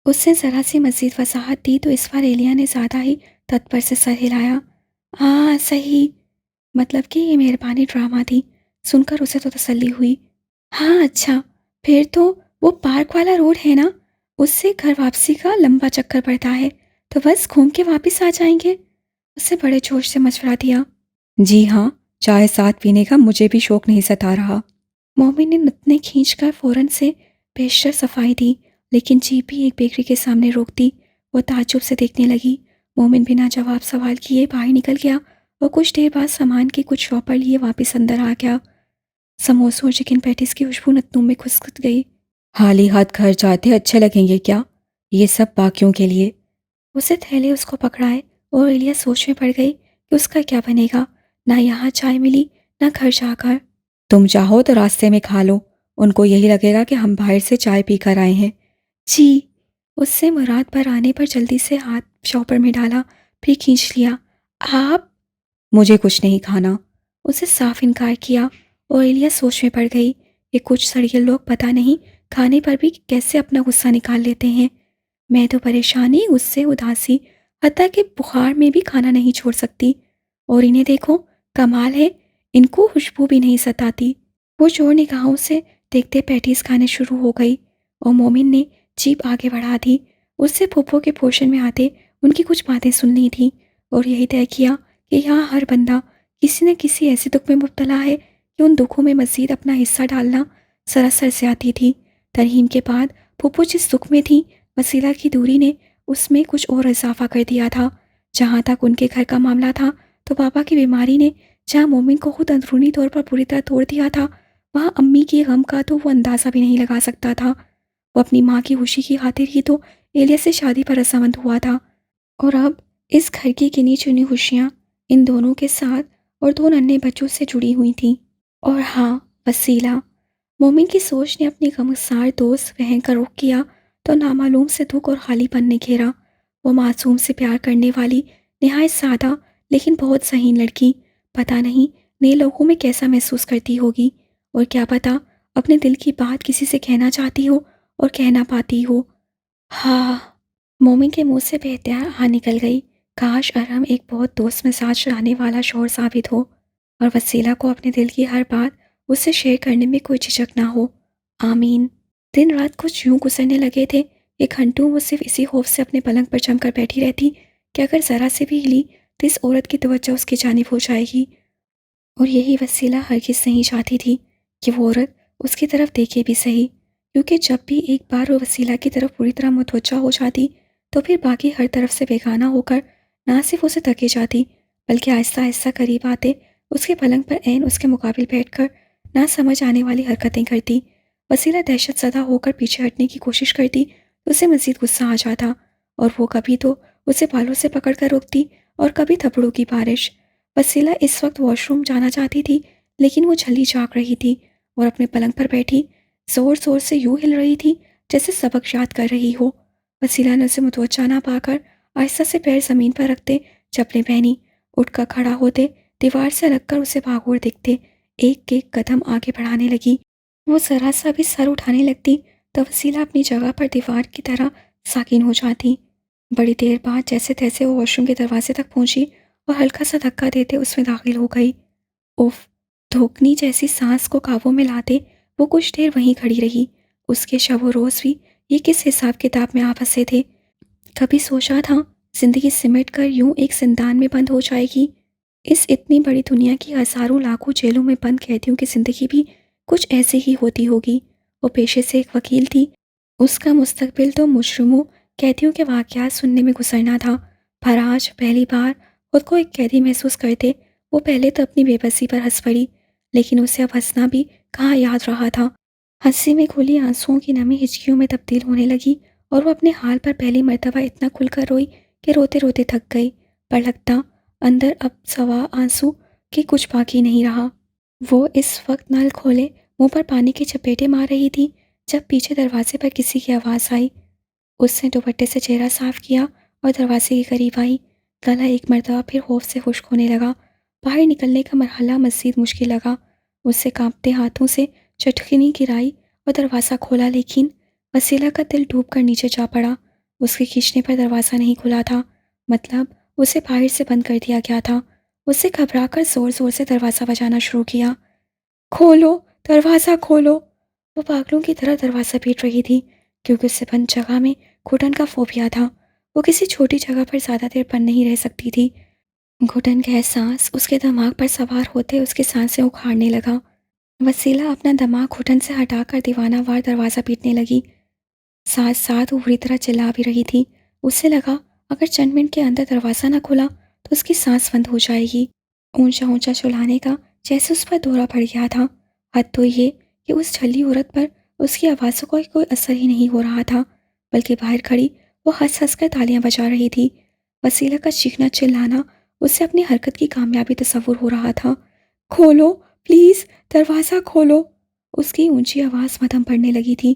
اس نے ذرا سی مزید وضاحت دی تو اس بار ایلیا نے زیادہ ہی تتپر سے سر ہلایا۔ ہاں صحیح، مطلب کہ یہ مہربانی ڈرامہ تھی۔ سن کر اسے تو تسلی ہوئی۔ ہاں اچھا، پھر تو وہ پارک والا روڈ ہے نا، اس سے گھر واپسی کا لمبا چکر پڑتا ہے، تو بس گھوم کے واپس آ جائیں گے؟ اس نے بڑے جوش سے مشورہ دیا۔ جی ہاں، چائے ساتھ پینے کا مجھے بھی شوق نہیں ستا رہا۔ مومن نے نتنے کھینچ کر فوراً سے بیشتر صفائی دی، لیکن جیپ بھی ایک بیکری کے سامنے روک دی۔ وہ تعجب سے دیکھنے لگی۔ مومن بنا جواب سوال کیے باہر نکل گیا اور کچھ دیر بعد سامان کے کچھ شاپر لیے واپس اندر آ گیا۔ سموسوں اور چکن پیٹیز کی خوشبو نتنوں میں کھسک گئی۔ حالی ہاتھ گھر جاتے اچھے لگیں گے کیا؟ یہ سب باقیوں کے لیے۔ اسے تھیلے اس کو پکڑائے اور ایلیا سوچ میں پڑ گئی کہ اس کا کیا بنے گا، نہ یہاں چائے ملی نہ گھر جا کر۔ تم چاہو تو راستے میں کھا لو، ان کو یہی لگے گا کہ ہم باہر سے چائے پی کر آئے ہیں۔ جی، اس سے مراد پر آنے پر جلدی سے ہاتھ شاپر میں ڈالا، پھر کھینچ لیا۔ آپ؟ مجھے کچھ نہیں کھانا، اسے صاف انکار کیا اور ایلیا سوچ میں پڑ گئی کہ کچھ سڑیل لوگ پتہ نہیں کھانے پر بھی کیسے اپنا غصہ نکال لیتے ہیں۔ میں تو پریشانی، غصے، اداسی، حتیٰ کہ بخار میں بھی کھانا نہیں چھوڑ سکتی، اور انہیں دیکھو، کمال ہے، ان کو خوشبو بھی نہیں ستاتی۔ وہ چور نگاہوں سے دیکھتے پیٹیز کھانے شروع ہو گئی اور مومن نے جیپ آگے بڑھا دی۔ اس سے پھوپھو کے پورشن میں آتے ان کی کچھ باتیں سننی تھی اور یہی طے کیا کہ یہاں ہر بندہ کسی نہ کسی ایسے دکھ میں مبتلا ہے کہ ان دکھوں میں مزید اپنا حصہ ڈالنا سراسر زیادتی تھی۔ ترہیم کے بعد پھوپھو جس دکھ میں تھی، وسیلہ کی دوری نے اس میں کچھ اور اضافہ کر دیا تھا۔ جہاں تک ان کے گھر کا معاملہ تھا تو پاپا کی بیماری نے جہاں مومن کو خود اندرونی طور پر پوری طرح توڑ دیا تھا، وہاں امی کی غم کا تو وہ اندازہ بھی نہیں لگا سکتا تھا۔ وہ اپنی ماں کی خوشی کی خاطر ہی تو ایلیا سے شادی پر رضامند ہوا تھا، اور اب اس گھر کی گنی چنی خوشیاں ان دونوں کے ساتھ اور دو ننھے بچوں سے جڑی ہوئی تھیں۔ اور ہاں، وسیلہ۔ مومن کی سوچ نے اپنی غمگسار دوست بہن کا رخ کیا تو نامعلوم سے دکھ اور خالی پن نے گھیرا۔ وہ معصوم سے پیار کرنے والی نہایت سادہ لیکن بہت ذہین لڑکی پتہ نہیں نئے لوگوں میں کیسا محسوس کرتی ہوگی، اور کیا پتہ اپنے دل کی بات کسی سے کہنا چاہتی ہو اور کہہ نہ پاتی ہو۔ ہاں، مومن کے منہ سے بے اختیار آہ نکل گئی۔ کاش ارحم ایک بہت دوست مزاج لانے والا شوہر ثابت ہو اور وسیلہ کو اپنے دل کی ہر بات اس سے شیئر کرنے میں کوئی جھجک نہ ہو۔ آمین۔ دن رات کچھ یوں گزرنے لگے تھے کہ گھنٹوں وہ صرف اسی خوف سے اپنے پلنگ پر جم کر بیٹھی رہتی کہ اگر ذرا سے بھی ہلی تو اس عورت کی توجہ اس کی جانب ہو جائے گی، اور یہی وسیلہ ہرگز نہیں چاہتی تھی کہ وہ عورت اس کی طرف دیکھے بھی صحیح، کیونکہ جب بھی ایک بار وہ وسیلہ کی طرف پوری طرح متوجہ ہو جاتی تو پھر باقی ہر طرف سے بیگانہ ہو کر نہ صرف اسے تکے جاتی بلکہ آہستہ آہستہ قریب آتے اس کے پلنگ پر عین اس کے مقابل بیٹھ کر نہ سمجھ آنے والی حرکتیں کرتی۔ وسیلہ دہشت زدہ ہو کر پیچھے ہٹنے کی کوشش کرتی تو اسے مزید غصہ آ جاتا، اور وہ کبھی تو اسے بالوں سے پکڑ کر روکتی اور کبھی تھپڑوں کی بارش۔ وسیلہ اس وقت واش روم جانا چاہتی تھی، لیکن وہ جھلی جاگ رہی تھی اور اپنے پلنگ پر بیٹھی زور زور سے یوں ہل رہی تھی جیسے سبق یاد کر رہی ہو۔ وسیلہ نے اسے متوجہ نہ پا کر آہستہ سے پیر زمین پر رکھتے چپلیں پہنی، اٹھ کر کھڑا ہوتے دیوار سے لگ کر اسے بھاگوڑ دیکھتے ایک ایک قدم آگے بڑھانے لگی۔ وہ ذرا سا بھی سر اٹھانے لگتی تو وسیلہ اپنی جگہ پر دیوار کی طرح ساکن ہو جاتی۔ بڑی دیر بعد جیسے تیسے وہ واش روم کے دروازے تک پہنچی اور ہلکا سا دھکا دیتے اس میں داخل ہو گئی۔ اف، دھوکنی جیسی سانس کو قابو میں لاتے وہ کچھ دیر وہیں کھڑی رہی۔ اس کے شب و روز بھی یہ کس حساب کتاب میں آ پھنسے تھے؟ کبھی سوچا تھا زندگی سمٹ کر یوں ایک زندان میں بند ہو جائے گی؟ اس اتنی بڑی دنیا کی ہزاروں لاکھوں جیلوں میں بند قیدیوں کی زندگی بھی کچھ ایسی ہی ہوتی ہوگی۔ وہ پیشے سے ایک وکیل تھی، اس کا مستقبل تو مجرموں قیدیوں کے واقعات سننے میں گزرنا تھا، پر آج پہلی بار خود کو ایک قیدی محسوس کرتے وہ پہلے تو اپنی بے بسی پر ہنس پڑی، لیکن اسے اب ہنسنا بھی کہاں یاد رہا تھا۔ ہنسی میں کھلی آنسوؤں کی نمی ہچکیوں میں تبدیل ہونے لگی اور وہ اپنے حال پر پہلی مرتبہ اتنا کھل کر روئی کہ روتے روتے تھک گئی، پر لگتا اندر اب سوا آنسو کہ کچھ باقی نہیں رہا۔ وہ اس وقت نل کھولے منہ پر پانی کی چپیٹیں مار رہی تھی جب پیچھے دروازے پر کسی کی آواز آئی۔ اس نے دوپٹے سے چہرہ صاف کیا اور دروازے کے قریب آئی۔ گلا ایک مرتبہ پھر خوف سے خشک ہونے لگا۔ باہر نکلنے کا مرحلہ مزید مشکل لگا۔ اس سے کانپتے ہاتھوں سے چٹکنی گرائی اور دروازہ کھولا، لیکن وسیلہ کا دل ڈوب کر نیچے جا پڑا۔ اس کے کھینچنے پر دروازہ نہیں کھلا تھا، مطلب اسے باہر سے بند کر دیا گیا تھا۔ اسے گھبرا کر زور زور سے دروازہ بجانا شروع کیا۔ کھولو، دروازہ کھولو! وہ پاگلوں کی طرح دروازہ پیٹ رہی تھی، کیونکہ اسے بند جگہ میں گھٹن کا فوبیا تھا۔ وہ کسی چھوٹی جگہ پر زیادہ دیر بند نہیں رہ سکتی تھی۔ گھٹن کا احساس اس کے دماغ پر سوار ہوتے اس کی سانسیں اکھاڑنے لگا۔ وسیلہ اپنا دماغ گھٹن سے ہٹا کر دیوانہ وار دروازہ پیٹنے لگی، ساتھ ساتھ وہ بری طرح چلا بھی رہی تھی۔ اسے لگا اگر چند منٹ کے اندر دروازہ نہ کھلا تو اس کی سانس بند ہو جائے گی۔ اونچا اونچا چلانے کا جیسے اس پر دورہ پڑ گیا تھا۔ حد تو یہ کہ اس جھلی عورت پر اس کی آوازوں کا کوئی اثر ہی نہیں ہو رہا تھا، بلکہ باہر کھڑی وہ ہنس ہنس کر تالیاں بجا رہی تھی۔ وسیلہ کا چیخنا چلانا اسے اپنی حرکت کی کامیابی تصور ہو رہا تھا۔ کھولو پلیز، دروازہ کھولو! اس کی اونچی آواز مدھم پڑنے لگی تھی۔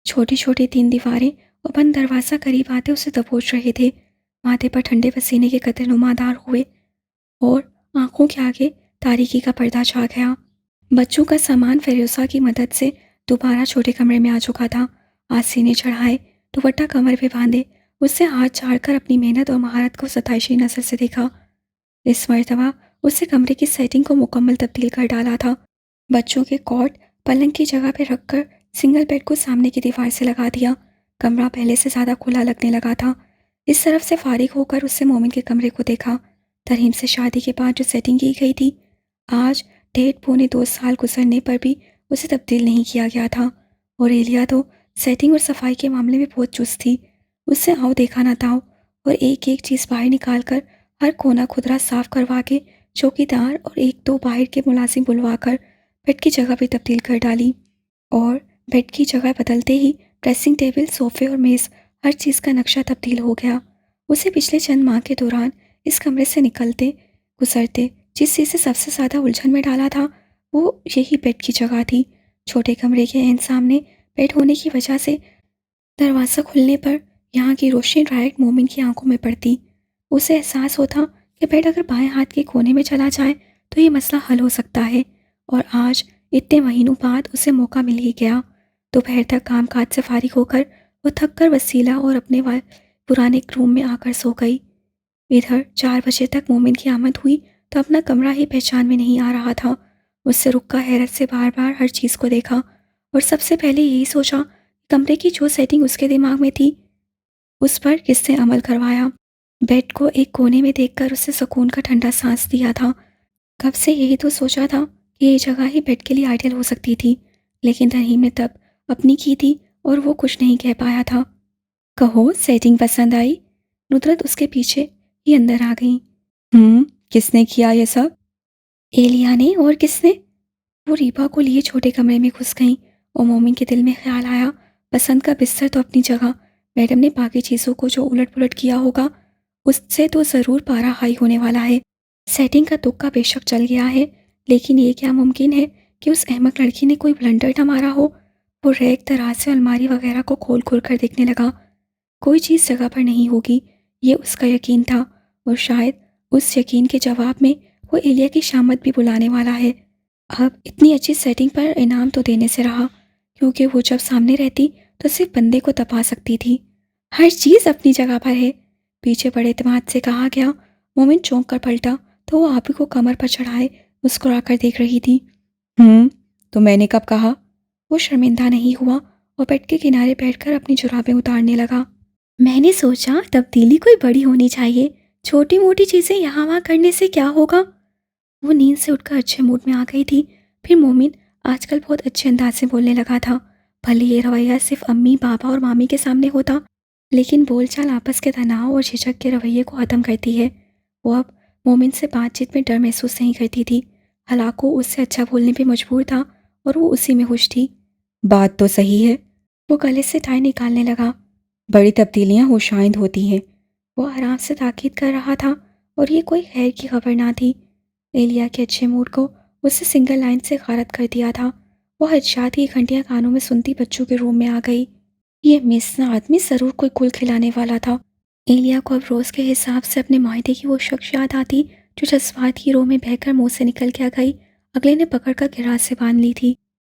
چھوٹی چھوٹی 3 دیواریں اور بند دروازہ قریب آتے اسے دبوچ رہے تھے۔ ماتھے پر ٹھنڈے پسینے کے قطرے نمودار ہوئے اور آنکھوں کے آگے تاریکی کا پردہ چھا گیا۔ بچوں کا سامان فیروزہ کی مدد سے دوبارہ چھوٹے کمرے میں آ چکا تھا۔ آج سینے چڑھائے، دوپٹہ کمر پہ باندھے، اس سے ہاتھ جھاڑ کر اپنی محنت اور مہارت کو ستائشی نظر سے دیکھا۔ اس مرتبہ اس سے کمرے کی سیٹنگ کو مکمل تبدیل کر ڈالا تھا۔ بچوں کے کارڈ پلنگ کی جگہ پہ رکھ کر سنگل بیڈ کو سامنے کی دیوار سے لگا دیا۔ کمرہ پہلے سے زیادہ کھلا لگنے لگا تھا۔ اس طرف سے فارغ ہو کر اس سے مومن کے کمرے کو دیکھا۔ ترہیم سے شادی کے بعد جو سیٹنگ کی گئی تھی، آج 1.5-2 سال گزرنے پر بھی اسے تبدیل نہیں کیا گیا تھا۔ اور ایلیا تو سیٹنگ اور صفائی کے معاملے میں بہت چست تھی۔ اس سے آؤ دیکھا نہ تاؤ، اور ایک ایک چیز باہر نکال کر ہر کونا کھدرا صاف کروا کے چوکیدار اور 1-2 باہر کے ملازم بلوا کر بیڈ کی جگہ بھی تبدیل کر ڈالی۔ اور بیڈ کی جگہ بدلتے ہی ڈریسنگ ٹیبل، صوفے اور میز، ہر چیز کا نقشہ تبدیل ہو گیا۔ اسے پچھلے چند ماہ کے دوران اس کمرے سے نکلتے گزرتے جس چیز سے سب سے زیادہ الجھن میں ڈالا تھا، وہ یہی بیڈ کی جگہ تھی۔ چھوٹے کمرے کے عین سامنے بیڈ ہونے کی وجہ سے دروازہ کھلنے پر یہاں کی روشنی ڈائریکٹ مومن کی آنکھوں میں پڑتی۔ اسے احساس ہوتا کہ بیڈ اگر بائیں ہاتھ کے کونے میں چلا جائے تو یہ مسئلہ حل ہو سکتا ہے، اور آج اتنے مہینوں بعد اسے موقع مل ہی گیا۔ دوپہر تک کام کاج سے فارغ ہو کر وہ تھک کر وسیلہ اور اپنے پرانے روم میں آ کر سو گئی۔ ادھر 4 بجے تک مومن کی آمد ہوئی تو اپنا کمرہ ہی پہچان میں نہیں آ رہا تھا۔ اس سے رک کر حیرت سے بار بار ہر چیز کو دیکھا اور سب سے پہلے یہی سوچا کہ کمرے کی جو سیٹنگ اس کے دماغ میں تھی اس پر کس نے عمل کروایا۔ بیڈ کو ایک کونے میں دیکھ کر اسے سکون کا ٹھنڈا سانس دیا تھا۔ کب سے یہی تو سوچا تھا کہ یہ جگہ ہی بیڈ کے لیے آئیڈیل ہو سکتی تھی، لیکن ترہیم نے تب اپنی کی تھی اور وہ کچھ نہیں کہہ پایا تھا۔ کہو، سیٹنگ پسند آئی؟ ندرت اس کے پیچھے ہی اندر آ گئی۔ کس نے کیا یہ سب؟ ایلیا نے، اور کس نے؟ وہ ریبا کو لیے چھوٹے کمرے میں گھس گئیں اور مومن کے دل میں خیال آیا، پسند کا بستر تو اپنی جگہ، میڈم نے باقی چیزوں کو جو الٹ پلٹ کیا ہوگا اس سے تو ضرور پارا ہائی ہونے والا ہے۔ سیٹنگ کا تکا بے شک چل گیا ہے، لیکن یہ کیا ممکن ہے کہ اس احمق لڑکی نے کوئی بلنڈر نہ مارا ہو؟ وہ ریک، دراز، الماری وغیرہ کو کھول کھول کر دیکھنے لگا۔ کوئی چیز جگہ پر نہیں ہوگی، یہ اس کا یقین تھا، اور شاید اس یقین کے جواب میں وہ ایلیا کی شامت بھی بلانے والا ہے۔ اب اتنی اچھی سیٹنگ پر انعام تو دینے سے رہا، کیونکہ وہ جب سامنے رہتی تو صرف بندے کو تپا سکتی تھی۔ ہر چیز اپنی جگہ پر ہے، پیچھے بڑے اعتماد سے کہا گیا۔ مومن چونک کر پلٹا تو وہ آپی کو کمر پر چڑھائے مسکرا کر دیکھ رہی تھی۔ تو میں نے کب کہا؟ وہ شرمندہ نہیں ہوا اور بیڈ کے کنارے بیٹھ کر اپنی جرابیں اتارنے لگا۔ میں نے سوچا تبدیلی کوئی بڑی ہونی چاہیے، چھوٹی موٹی چیزیں یہاں وہاں کرنے سے کیا ہوگا؟ وہ نیند سے اٹھ کر اچھے موڈ میں آ گئی تھی۔ پھر مومن آج کل بہت اچھے انداز سے بولنے لگا تھا۔ بھلے یہ رویہ صرف امی، بابا اور مامی کے سامنے ہوتا، لیکن بول چال آپس کے تناؤ اور جھجک کے رویے کو ختم کرتی ہے۔ وہ اب مومن سے بات چیت میں ڈر محسوس نہیں کرتی تھی، حالانکہ وہ اس سے اچھا بولنے پہ مجبور تھا اور وہ اسی میں خوش تھی۔ بات تو صحیح ہے، وہ گلے سے ٹائی نکالنے لگا۔ بڑی تبدیلیاں ہوشائند ہوتی ہیں، وہ آرام سے تاکید کر رہا تھا، اور یہ کوئی خیر کی خبر نہ تھی۔ ایلیا کے اچھے موڈ کو اس سے سنگل لائن سے غارت کر دیا تھا۔ وہ حجات کی گھنٹیاں کانوں میں سنتی بچوں کے روم میں آ گئی۔ یہ مسنا آدمی ضرور کوئی کل کھلانے والا تھا۔ ایلیا کو اب روز کے حساب سے اپنے معاہدے کی وہ شخص یاد آتی جو جذبات کی رو میں بہہ کر منہ سے نکل کیا گئی، اگلے نے پکڑ کر گراس سے باندھ لی تھی۔